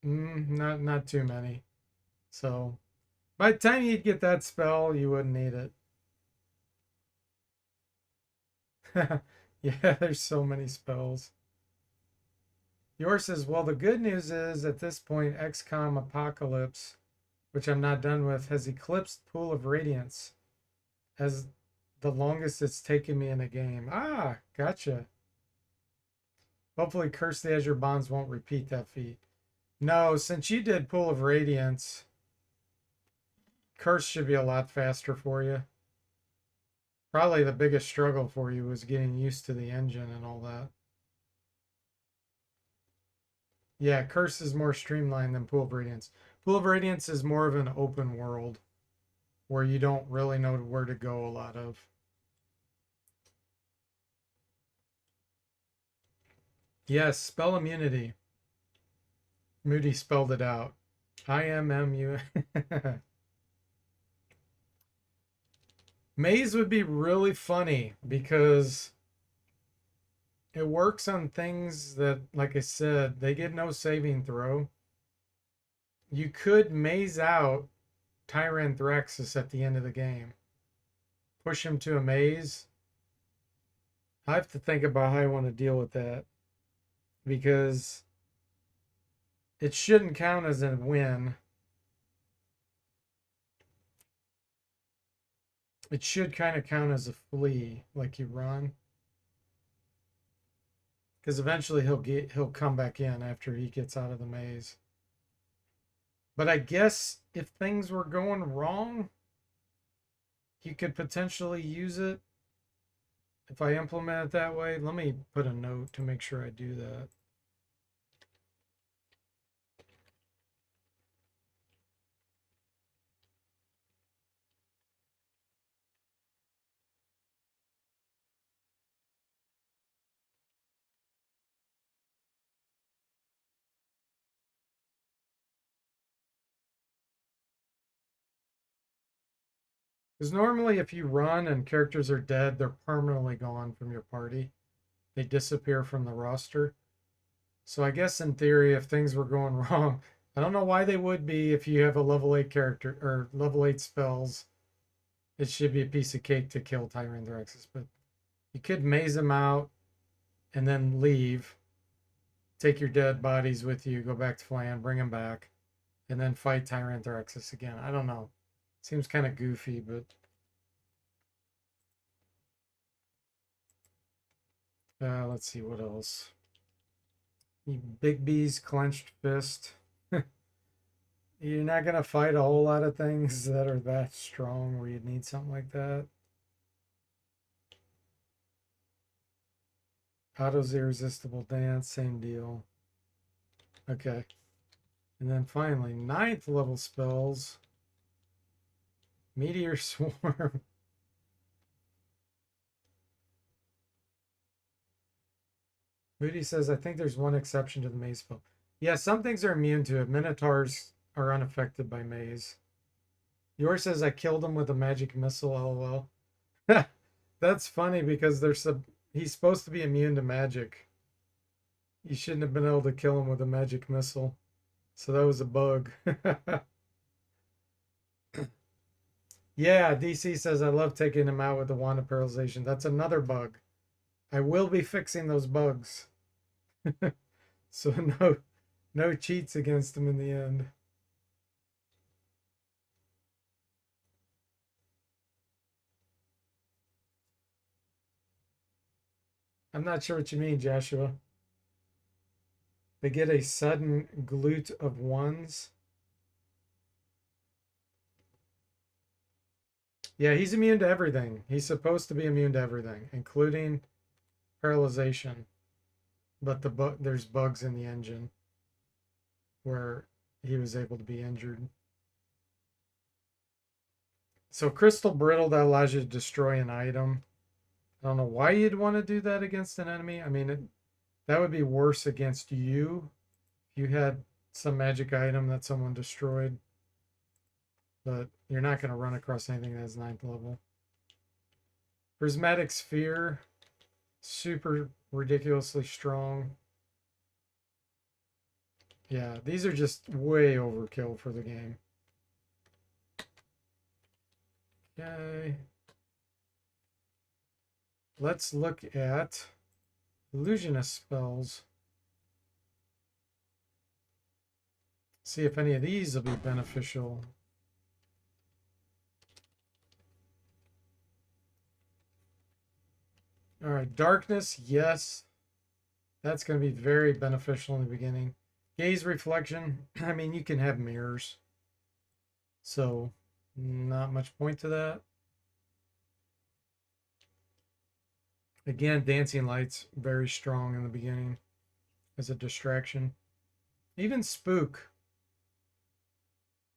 Not too many. So by the time you'd get that spell, you wouldn't need it. Yeah, there's so many spells. Yours says, well, the good news is at this point, XCOM Apocalypse, which I'm not done with, has eclipsed Pool of Radiance as the longest it's taken me in a game. Ah, gotcha. Hopefully Curse the Azure Bonds won't repeat that feat. No, since you did Pool of Radiance, Curse should be a lot faster for you. Probably the biggest struggle for you was getting used to the engine and all that. Yeah, Curse is more streamlined than Pool of Radiance. Pool of Radiance is more of an open world where you don't really know where to go a lot of. Yes, spell immunity. Moody spelled it out. IMMU. Maze would be really funny because it works on things that, like I said, they get no saving throw. You could maze out Tyranthrexus at the end of the game. Push him to a maze. I have to think about how I want to deal with that because it shouldn't count as a win. It should kind of count as a flee, like you run. Because eventually he'll come back in after he gets out of the maze. But I guess if things were going wrong, you could potentially use it if I implement it that way, let me put a note to make sure I do that. Because normally if you run and characters are dead, they're permanently gone from your party. They disappear from the roster. So I guess in theory, if things were going wrong, I don't know why they would be if you have a level 8 character or level 8 spells. It should be a piece of cake to kill Tyranthrexus, but you could maze them out and then leave, take your dead bodies with you, go back to Flan, bring them back, and then fight Tyranthrexus again. I don't know. Seems kind of goofy, but let's see what else. Big B's clenched fist. You're not gonna fight a whole lot of things that are that strong where you'd need something like that. Otto's irresistible dance, same deal. Okay. And then finally, 9th level spells. Meteor Swarm. Moody says, I think there's one exception to the maze spell. Yeah, some things are immune to it. Minotaurs are unaffected by maze. Yours says, I killed him with a magic missile, lol. That's funny because he's supposed to be immune to magic. You shouldn't have been able to kill him with a magic missile. So that was a bug. Yeah, DC says, I love taking him out with the wand of paralyzation. That's another bug. I will be fixing those bugs. So no cheats against him in the end. I'm not sure what you mean, Joshua. They get a sudden glute of ones. Yeah, he's immune to everything. He's supposed to be immune to everything, including paralyzation. But there's bugs in the engine where he was able to be injured. So Crystal Brittle, that allows you to destroy an item. I don't know why you'd want to do that against an enemy. I mean, that would be worse against you if you had some magic item that someone destroyed. But you're not going to run across anything that's 9th level. Prismatic Sphere, super ridiculously strong. Yeah, these are just way overkill for the game. Okay. Let's look at illusionist spells. See if any of these will be beneficial. All right, darkness, yes. That's going to be very beneficial in the beginning. Gaze reflection, I mean, you can have mirrors. So, not much point to that. Again, dancing lights, very strong in the beginning as a distraction. Even spook.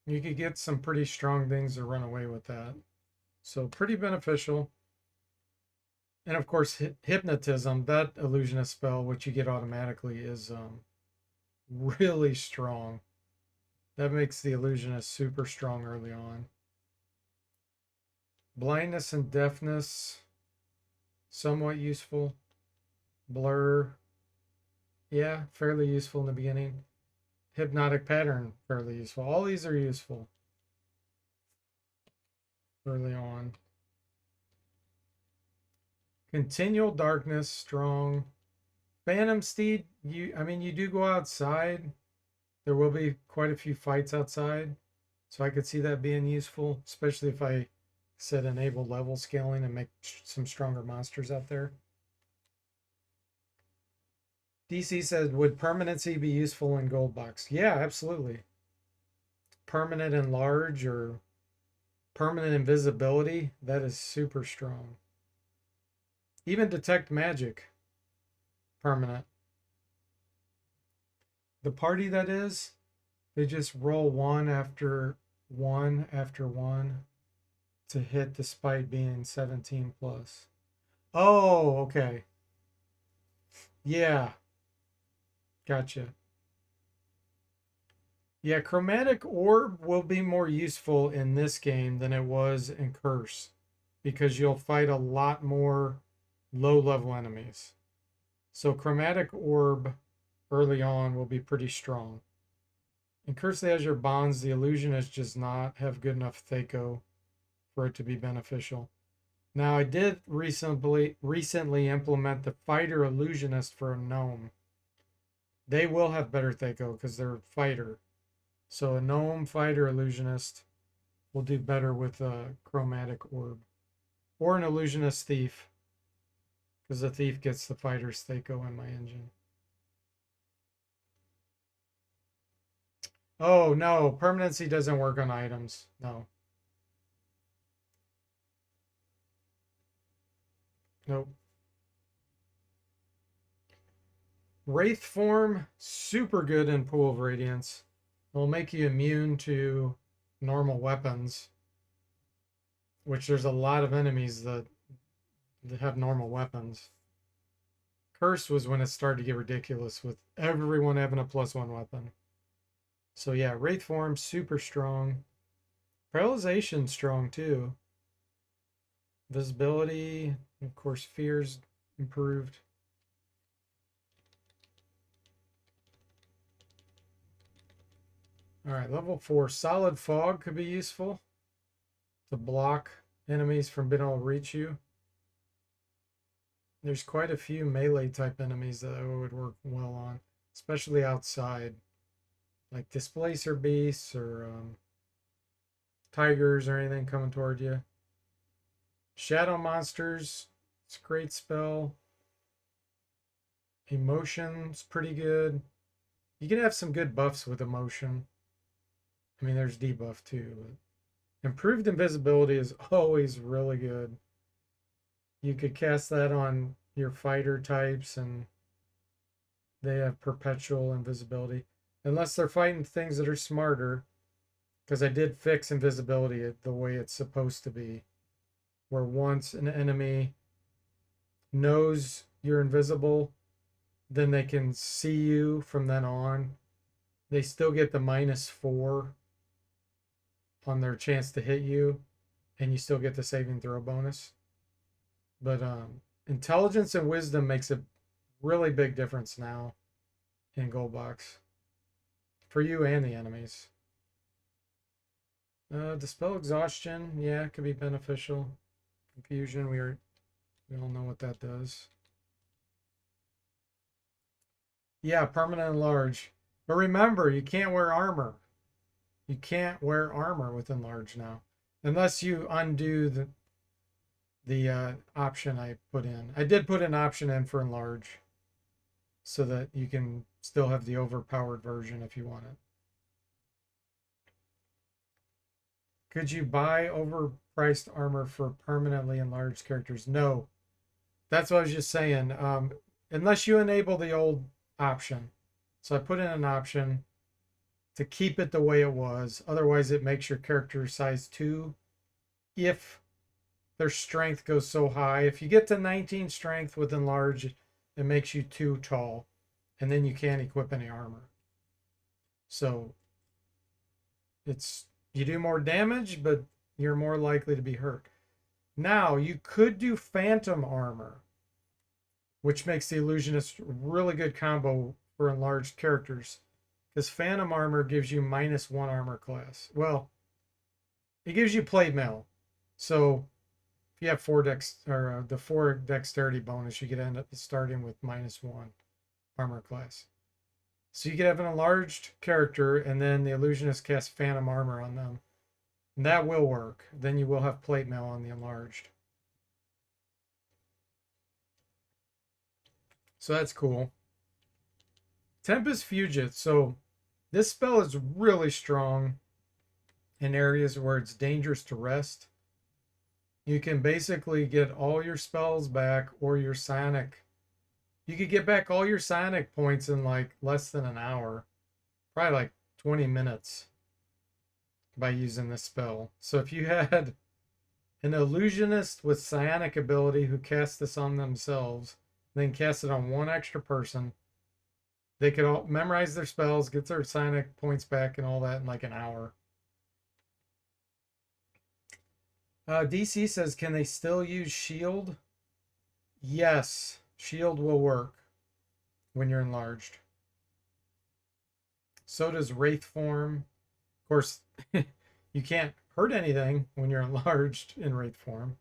You could get some pretty strong things to run away with that. So, pretty beneficial. And of course, hypnotism, that illusionist spell, which you get automatically, is really strong. That makes the illusionist super strong early on. Blindness and deafness, somewhat useful. Blur, yeah, fairly useful in the beginning. Hypnotic pattern, fairly useful. All these are useful early on. Continual darkness, strong. Phantom Steed, I mean, you do go outside. There will be quite a few fights outside. So I could see that being useful, especially if I said enable level scaling and make some stronger monsters out there. DC said, would permanency be useful in Gold Box? Yeah, absolutely. Permanent enlarge or permanent invisibility, that is super strong. Even detect magic, permanent. The party that is, they just roll one after one after one to hit despite being 17 plus. Oh, okay. Yeah, gotcha. Yeah, chromatic orb will be more useful in this game than it was in Curse because you'll fight a lot more low level enemies. So chromatic orb early on will be pretty strong. In Curse the Azure Bonds, the illusionist does not have good enough Thaco for it to be beneficial. Now I did recently implement the fighter illusionist for a gnome. They will have better Thaco because they're fighter. So a gnome fighter illusionist will do better with a chromatic orb. Or an illusionist thief. Because the thief gets the fighter's Thaco in my engine. Oh no, permanency doesn't work on items. No. Nope. Wraith form, super good in Pool of Radiance. It'll make you immune to normal weapons, which there's a lot of enemies that have normal weapons. Curse was when it started to get ridiculous with everyone having a +1 weapon. So yeah, Wraith form, super strong. Paralyzation, strong too. Visibility, of course, fears improved. All right, level 4. Solid fog could be useful to block enemies from being able to reach you. There's quite a few melee type enemies that it would work well on, especially outside, like displacer beasts or tigers or anything coming toward you. Shadow monsters, it's a great spell. Emotion's pretty good. You can have some good buffs with emotion. I mean, there's debuff too, but improved invisibility is always really good. You could cast that on your fighter types and they have perpetual invisibility. Unless they're fighting things that are smarter, because I did fix invisibility the way it's supposed to be. Where once an enemy knows you're invisible, then they can see you from then on. They still get the -4 on their chance to hit you, and you still get the saving throw bonus. But intelligence and wisdom makes a really big difference now in Gold Box for you and the enemies. Dispel exhaustion, yeah, it could be beneficial. Confusion, we all know what that does. Yeah, permanent enlarge. But remember, you can't wear armor. You can't wear armor with enlarge now, unless you undo the option I put in. I did put an option in for enlarge, so that you can still have the overpowered version if you want it. Could you buy overpriced armor for permanently enlarged characters? No. That's what I was just saying. Unless you enable the old option. So I put in an option to keep it the way it was. Otherwise, it makes your character size 2 if their strength goes so high. If you get to 19 strength with enlarge, it makes you too tall. And then you can't equip any armor. So it's you do more damage, but you're more likely to be hurt. Now, you could do phantom armor, which makes the illusionist really good combo for enlarged characters. Because phantom armor gives you -1 armor class. Well, it gives you plate mail. So if you have the 4 dexterity bonus, you could end up starting with -1 armor class. So you could have an enlarged character, and then the illusionist casts phantom armor on them. And that will work. Then you will have plate mail on the enlarged. So that's cool. Tempest Fugit. So this spell is really strong in areas where it's dangerous to rest. You can basically get all your spells back or your psionic. You could get back all your psionic points in like less than an hour, probably like 20 minutes by using this spell. So if you had an illusionist with psionic ability who cast this on themselves, then cast it on one extra person, they could all memorize their spells, get their psionic points back, and all that in like an hour. DC says, can they still use shield? Yes, shield will work when you're enlarged. So does wraith form. Of course, you can't hurt anything when you're enlarged in wraith form.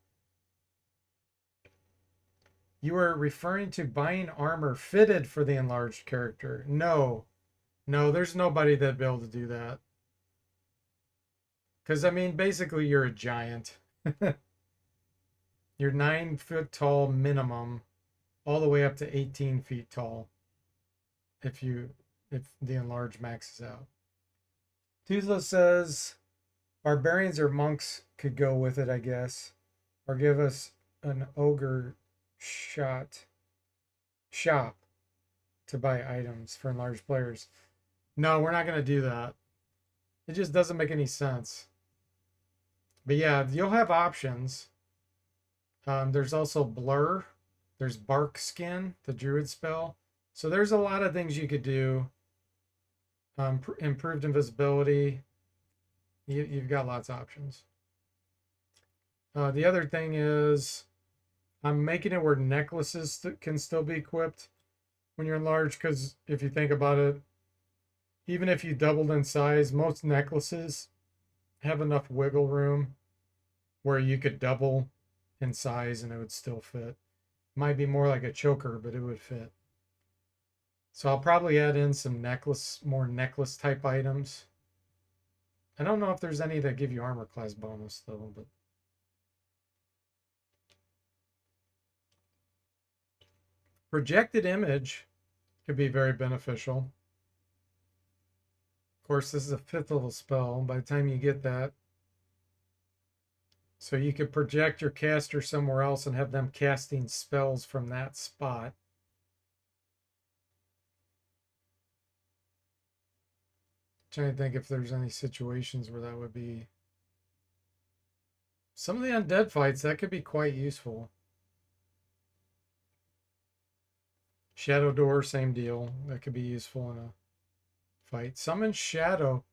You are referring to buying armor fitted for the enlarged character. No, there's nobody that'd be able to do that. Because, I mean, basically, you're a giant. You're 9 foot tall minimum, all the way up to 18 feet tall. If the enlarged maxes out. Toothless says, barbarians or monks could go with it, I guess, or give us an ogre shop to buy items for enlarged players. No, we're not going to do that. It just doesn't make any sense. But yeah, you'll have options. There's also blur. There's bark skin, the druid spell. So there's a lot of things you could do. Improved invisibility. You've got lots of options. The other thing is I'm making it where necklaces can still be equipped when you're enlarged, because if you think about it, even if you doubled in size, most necklaces have enough wiggle room where you could double in size and it would still fit. Might be more like a choker, but it would fit. So I'll probably add in some more necklace type items. I don't know if there's any that give you armor class bonus though, but projected image could be very beneficial. Of course, this is a 5th level spell. By the time you get that, so you could project your caster somewhere else and have them casting spells from that spot. Trying to think if there's any situations where that would be. Some of the undead fights, that could be quite useful. Shadow Door, same deal. That could be useful in a fight. Summon Shadow.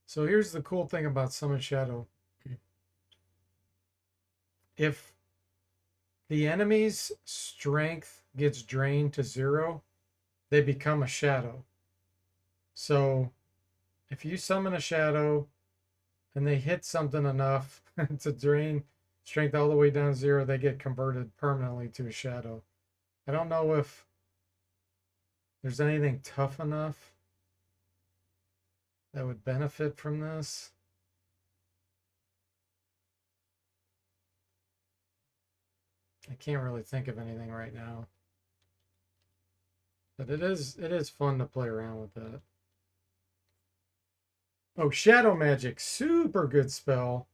So here's the cool thing about Summon Shadow. If the enemy's strength gets drained to 0, they become a shadow. So if you summon a shadow and they hit something enough to drain strength all the way down to 0, they get converted permanently to a shadow. I don't know if there's anything tough enough that would benefit from this. I can't really think of anything right now. But it is fun to play around with that. Oh, Shadow Magic, super good spell,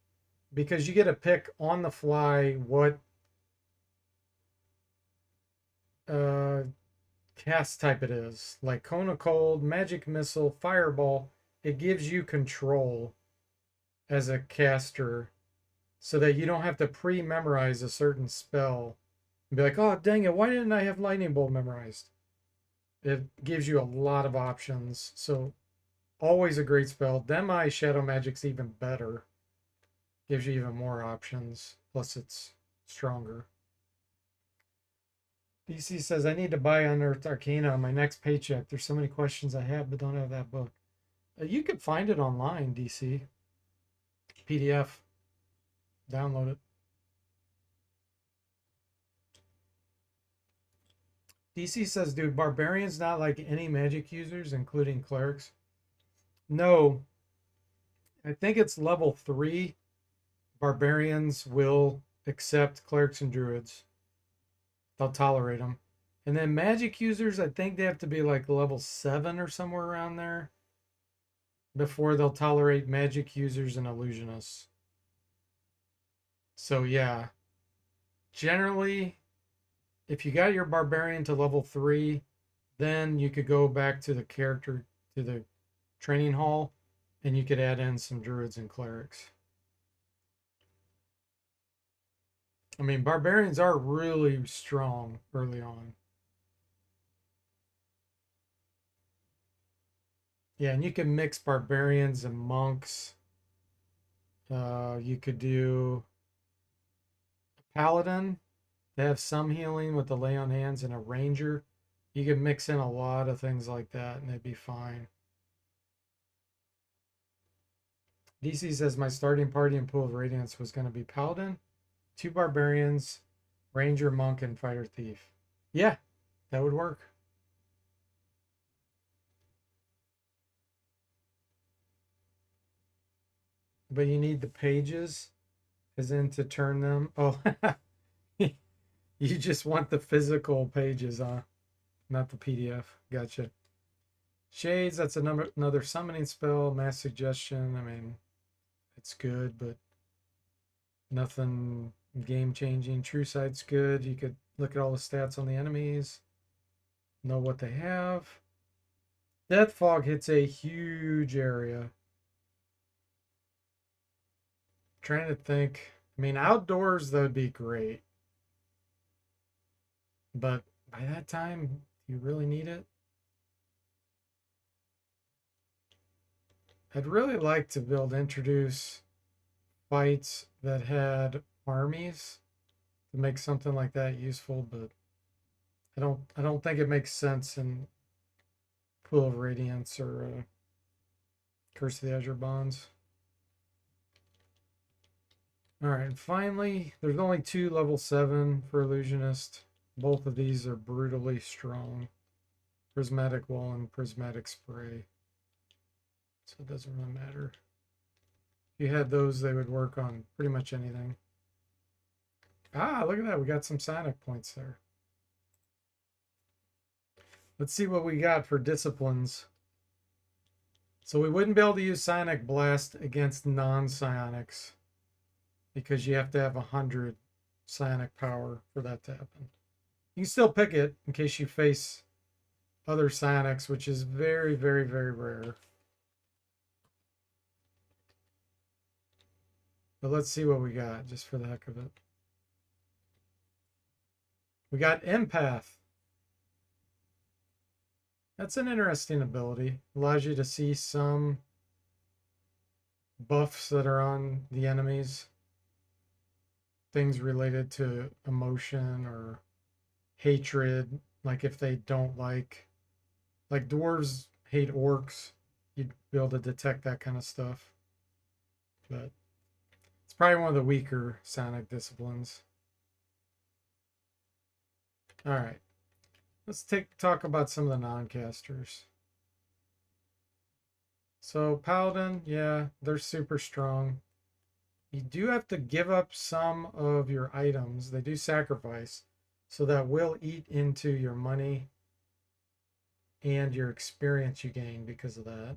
because you get to pick on the fly what cast type it is. Like Cone of Cold, Magic Missile, Fireball. It gives you control as a caster so that you don't have to pre-memorize a certain spell and be like, oh, dang it, why didn't I have Lightning Bolt memorized? It gives you a lot of options. So always a great spell. Demi Shadow Magic's even better. Gives you even more options. Plus it's stronger. DC says, I need to buy Unearthed Arcana on my next paycheck. There's so many questions I have, but don't have that book. You could find it online, DC. PDF. Download it. DC says, do barbarians not like any magic users, including clerics? No. I think it's level 3. Barbarians will accept clerics and druids. They'll tolerate them. And then magic users, I think they have to be like level 7 or somewhere around there before they'll tolerate magic users and illusionists. So yeah, generally, if you got your barbarian to level 3, then you could go back to the character, to the training hall, and you could add in some druids and clerics. I mean, barbarians are really strong early on. Yeah, and you can mix barbarians and monks. You could do paladin to have some healing with the lay on hands, and a ranger. You could mix in a lot of things like that, and they'd be fine. DC says my starting party in Pool of Radiance was going to be paladin, 2 barbarians, ranger, monk, and fighter thief. Yeah, that would work. But you need the pages, as in to turn them. Oh, you just want the physical pages, not the PDF. Gotcha. Shades, that's another summoning spell. Mass suggestion. I mean, it's good, but nothing game changing. True sight's good. You could look at all the stats on the enemies, know what they have. Death fog hits a huge area. Trying to think. I mean, outdoors that would be great, but by that time, do you really need it? I'd really like to introduce fights that had armies to make something like that useful, but I don't think it makes sense in Pool of Radiance or Curse of the Azure Bonds. All right, finally, there's only 2 level 7 for Illusionist. Both of these are brutally strong. Prismatic Wall and Prismatic Spray. So it doesn't really matter. If you had those, they would work on pretty much anything. Ah, look at that. We got some psionic points there. Let's see what we got for disciplines. So we wouldn't be able to use Psionic Blast against non-psionics because you have to have 100 psionic power for that to happen. You can still pick it in case you face other psionics, which is very, very, very rare. But let's see what we got just for the heck of it. We got Empath. That's an interesting ability. Allows you to see some buffs that are on the enemies. Things related to emotion or hatred. Like if they don't like dwarves hate orcs, you'd be able to detect that kind of stuff. But it's probably one of the weaker psionic disciplines. All right. Let's talk about some of the non-casters. So Paladin, yeah, they're super strong. You do have to give up some of your items. They do sacrifice. So that will eat into your money and your experience you gain because of that.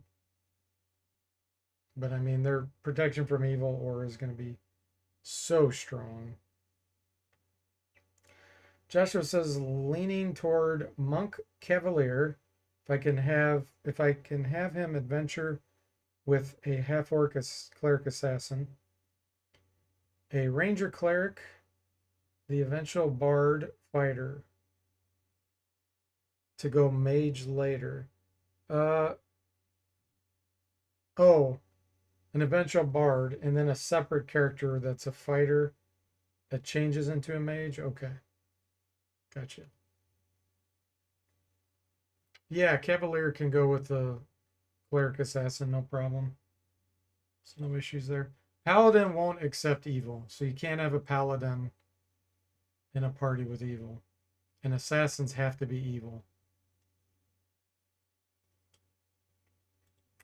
But I mean, their protection from evil aura is going to be so strong. Joshua says leaning toward Monk Cavalier. If I can have him adventure with a half-orc cleric assassin, a ranger cleric, the eventual bard fighter, to go mage later. Oh, an eventual bard, and then a separate character that's a fighter that changes into a mage. Okay, gotcha. Yeah, Cavalier can go with the cleric assassin, no problem. So no issues there. Paladin won't accept evil, so you can't have a paladin in a party with evil. And assassins have to be evil.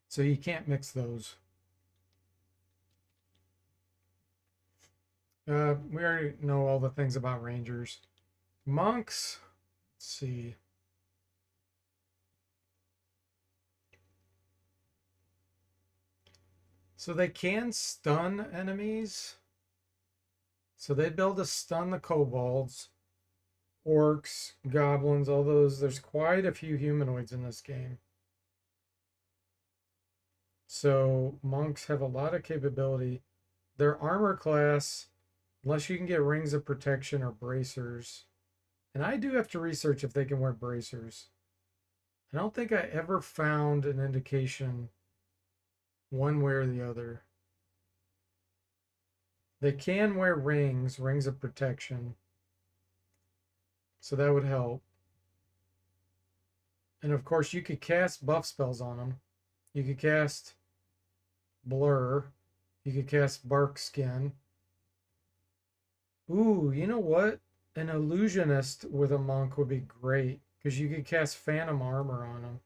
So you can't mix those. We already know all the things about rangers. Monks, let's see. So they can stun enemies. So they'd be able to stun the kobolds, orcs, goblins, all those. There's quite a few humanoids in this game. So monks have a lot of capability. Their armor class, unless you can get rings of protection or bracers, and I do have to research if they can wear bracers. I don't think I ever found an indication one way or the other. They can wear rings of protection. So that would help. And of course, you could cast buff spells on them. You could cast Blur. You could cast Bark Skin. Ooh, you know what? An illusionist with a monk would be great because you could cast Phantom Armor on them.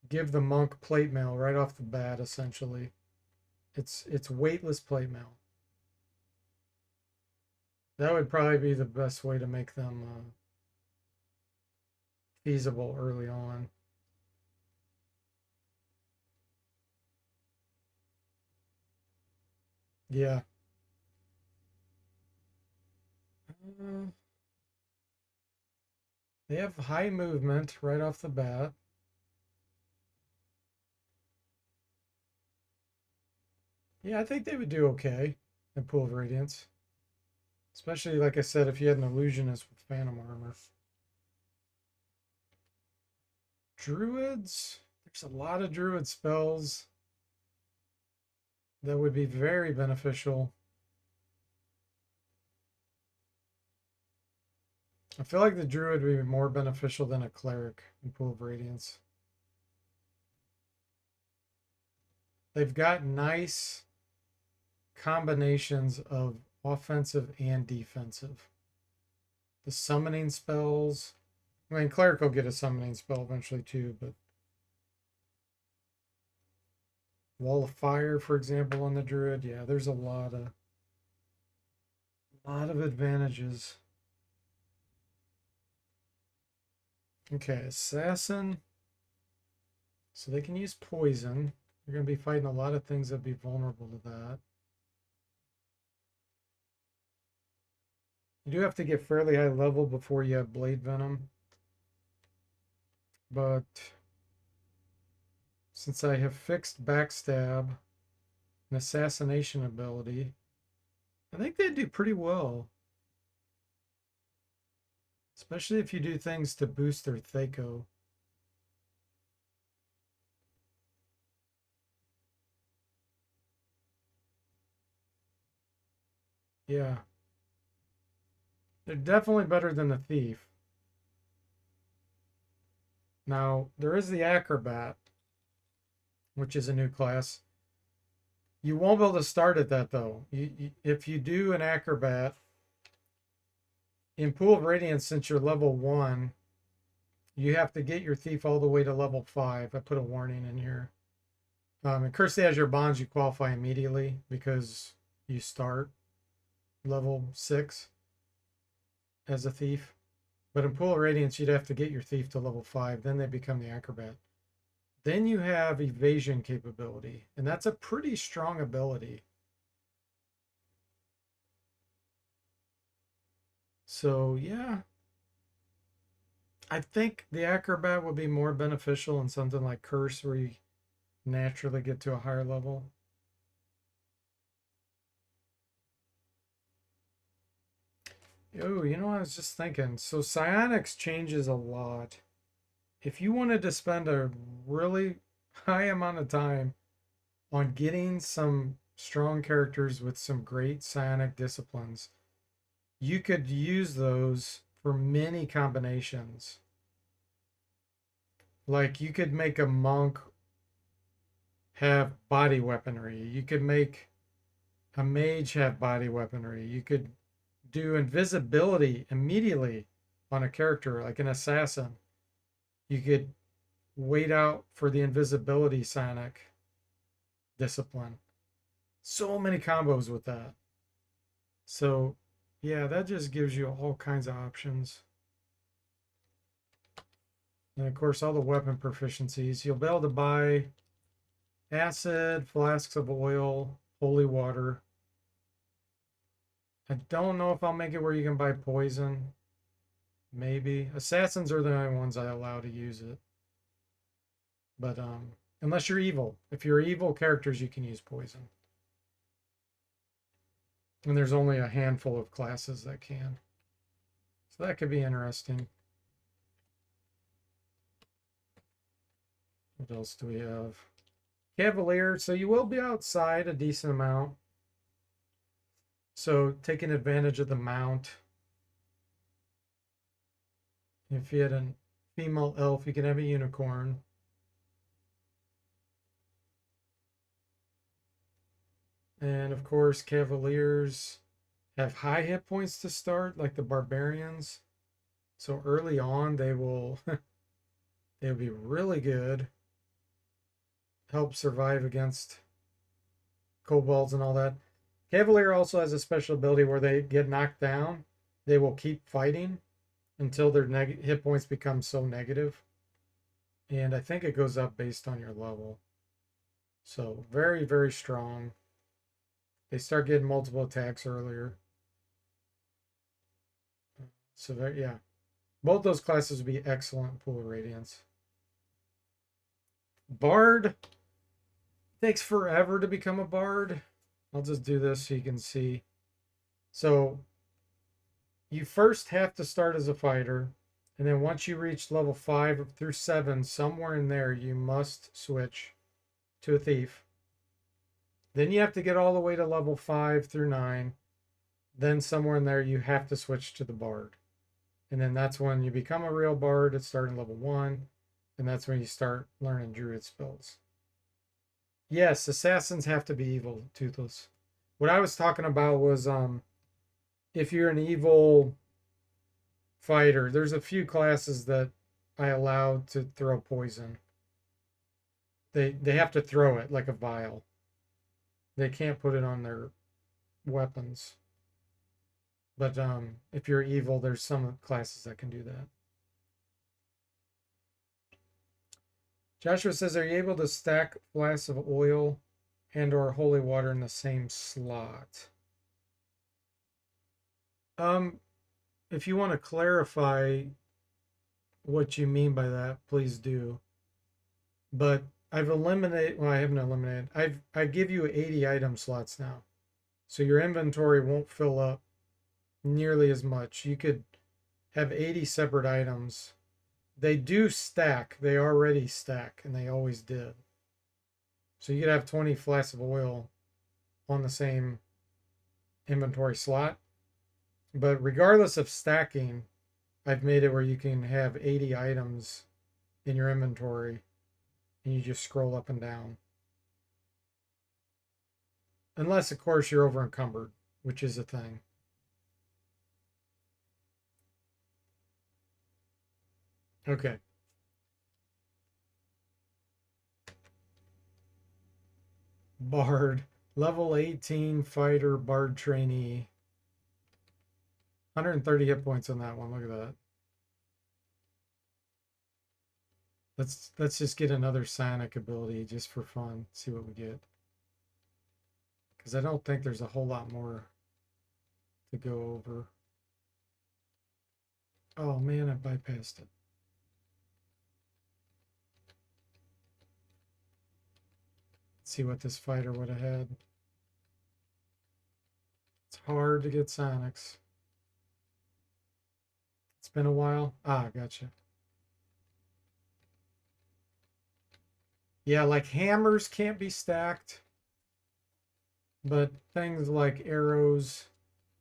Give the monk plate mail right off the bat, essentially. It's weightless plate mail. That would probably be the best way to make them feasible early on. Yeah. They have high movement right off the bat. Yeah, I think they would do okay in Pool of Radiance. Especially, like I said, if you had an illusionist with Phantom Armor. Druids? There's a lot of Druid spells that would be very beneficial. I feel like the Druid would be more beneficial than a Cleric in Pool of Radiance. They've got nice combinations of offensive and defensive. The summoning spells. I mean, Cleric will get a summoning spell eventually too, but Wall of Fire, for example, on the Druid. Yeah, there's a lot of advantages. Okay, Assassin. So they can use poison. You're going to be fighting a lot of things that be vulnerable to that. You do have to get fairly high level before you have Blade Venom. But since I have fixed Backstab and Assassination ability, I think they do pretty well. Especially if you do things to boost their Thaco. Yeah. They're definitely better than the Thief. Now, there is the Acrobat, which is a new class. You won't be able to start at that, though. If you do an Acrobat, in Pool of Radiance, since you're level 1, you have to get your Thief all the way to level 5. I put a warning in here. In Curse the Azure Bonds, you qualify immediately because you start level 6 as a Thief. But in Pool of Radiance, you'd have to get your Thief to level 5. Then they become the Acrobat. Then you have evasion capability, and that's a pretty strong ability. So, yeah. I think the Acrobat would be more beneficial in something like Curse, where you naturally get to a higher level. Oh, you know, I was just thinking. So Psionics changes a lot. If you wanted to spend a really high amount of time on getting some strong characters with some great psionic disciplines, you could use those for many combinations. Like you could make a monk have body weaponry. You could make a mage have body weaponry. You could do invisibility immediately on a character, like an assassin. You could wait out for the invisibility psionic discipline. So many combos with that. So, yeah, that just gives you all kinds of options. And of course, all the weapon proficiencies. You'll be able to buy acid, flasks of oil, holy water. I don't know if I'll make it where you can buy poison. Maybe. Assassins are the only ones I allow to use it. But unless you're evil. If you're evil characters, you can use poison. And there's only a handful of classes that can. So that could be interesting. What else do we have? Cavalier. So you will be outside a decent amount. So taking advantage of the mount. If you had a female elf, you can have a unicorn. And of course, Cavaliers have high hit points to start, like the barbarians. So early on, they will they'll be really good. Help survive against kobolds and all that. Cavalier also has a special ability where they get knocked down. They will keep fighting until their hit points become so negative. And I think it goes up based on your level. So very, very strong. They start getting multiple attacks earlier. So there, yeah. Both those classes would be excellent Pool of Radiance. Bard takes forever to become a bard. I'll just do this so you can see. So you first have to start as a fighter, and then once you reach level 5 through 7, somewhere in there, you must switch to a thief. Then you have to get all the way to level 5 through 9. Then somewhere in there, you have to switch to the bard. And then that's when you become a real bard. It's starting level 1. And that's when you start learning druid spells. Yes, assassins have to be evil, Toothless. What I was talking about was if you're an evil fighter, there's a few classes that I allow to throw poison. They have to throw it like a vial. They can't put it on their weapons. But if you're evil, there's some classes that can do that. Joshua says, are you able to stack flasks of oil and or holy water in the same slot? If you want to clarify what you mean by that, please do. But I've eliminated, well, I haven't eliminated. I give you 80 item slots now. So your inventory won't fill up nearly as much. You could have 80 separate items. They do stack. They already stack, and they always did. So you could have 20 flasks of oil on the same inventory slot. But regardless of stacking, I've made it where you can have 80 items in your inventory, and you just scroll up and down. Unless, of course, you're over encumbered, which is a thing. Okay. Bard. Level 18 fighter bard trainee. 130 hit points on that one. Look at that. Let's just get another psionic ability just for fun. See what we get. Because I don't think there's a whole lot more to go over. Oh man, I bypassed it. Let's see what this fighter would have had. It's hard to get psionics. It's been a while. Ah, gotcha. Yeah, like hammers can't be stacked. But things like arrows,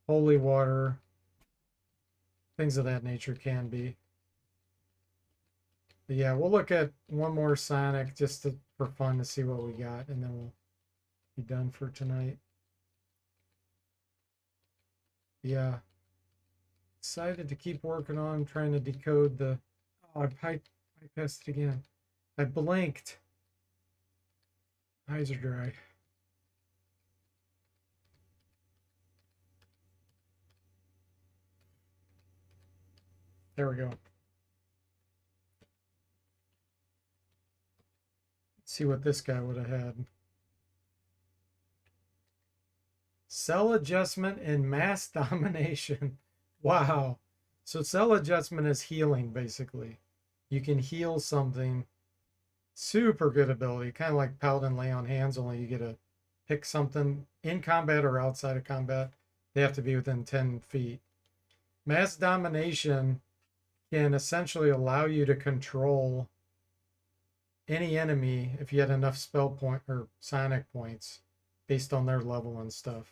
holy water, things of that nature can be. But yeah, we'll look at one more psionic just for fun to see what we got, and then we'll be done for tonight. Yeah. Excited to keep working on trying to decode the... Oh, I bypassed it again. I blinked. Eyes are dry. There we go. Let's see what this guy would have had. Cell adjustment and mass domination. Wow. So cell adjustment is healing, basically. You can heal something. Super good ability. Kind of like Paladin Lay on Hands, only you get to pick something in combat or outside of combat. They have to be within 10 feet. Mass domination can essentially allow you to control any enemy if you had enough spell point or psionic points based on their level and stuff.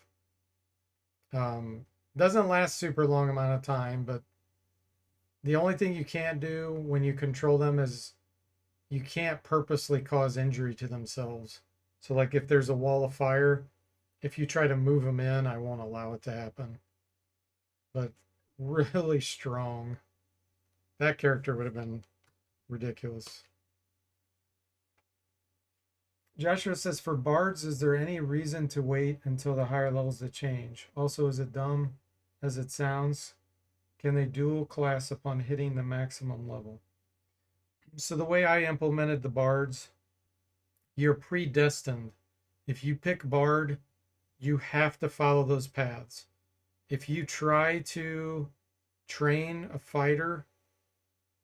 Doesn't last super long amount of time, but the only thing you can't do when you control them is you can't purposely cause injury to themselves. So like if there's a wall of fire, if you try to move them in, I won't allow it to happen. But really strong. That character would have been ridiculous. Joshua says, for bards, is there any reason to wait until the higher levels to change? Also, is it dumb as it sounds? Can they dual class upon hitting the maximum level? So the way I implemented the bards, you're predestined. If you pick bard, you have to follow those paths. If you try to train a fighter,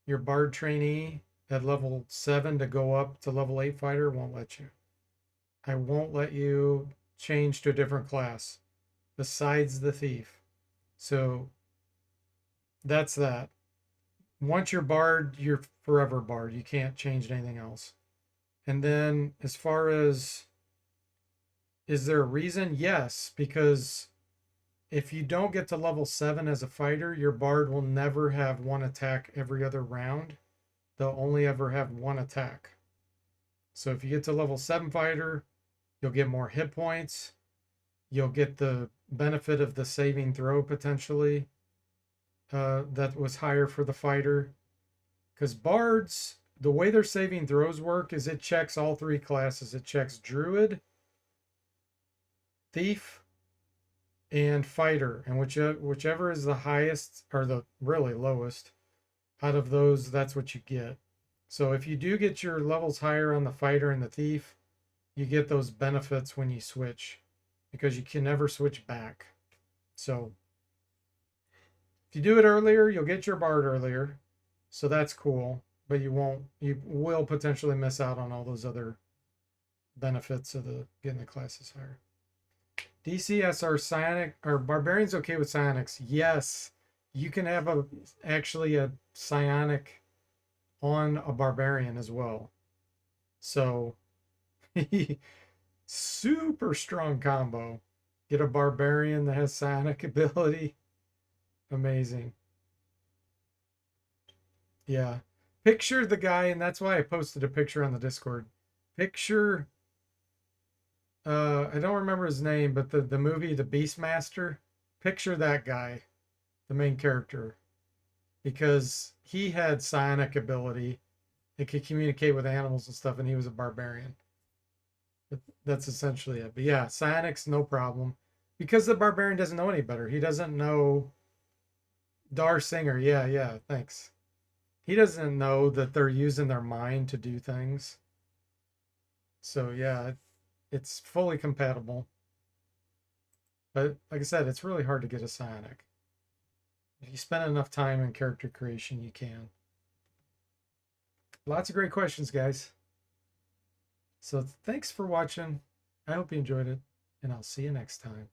your bard trainee at level 7 to go up to level 8 fighter won't let you. I won't let you change to a different class besides the thief. So that's that. Once you're bard, you're forever bard. You can't change anything else. And then as far as is there a reason? Yes, because if you don't get to level 7 as a fighter, your bard will never have one attack every other round. They'll only ever have one attack. So if you get to level 7 fighter, you'll get more hit points. You'll get the benefit of the saving throw potentially. That was higher for the fighter. Because bards, the way their saving throws work is it checks all 3 classes. It checks druid, thief, and fighter. And whichever is the highest or the really lowest out of those, that's what you get. So if you do get your levels higher on the fighter and the thief, you get those benefits when you switch because you can never switch back. So if you do it earlier, you'll get your bard earlier. So that's cool, but you will potentially miss out on all those other benefits of the getting the classes higher. DCS are psionic, are barbarians okay with psionics? Yes. You can have actually a psionic on a barbarian as well. So super strong combo. Get a barbarian that has psionic ability. Amazing. Yeah. Picture the guy, and that's why I posted a picture on the Discord. Picture I don't remember his name, but the movie The Beastmaster. Picture that guy, the main character. Because he had psionic ability. It could communicate with animals and stuff, and he was a barbarian. But that's essentially it. But yeah, psionics, no problem. Because the barbarian doesn't know any better. He doesn't know Dar Singer. Yeah, thanks. He doesn't know that they're using their mind to do things. So yeah, it's fully compatible. But like I said, it's really hard to get a psionic. If you spend enough time in character creation, you can. Lots of great questions, guys. So thanks for watching. I hope you enjoyed it, and I'll see you next time.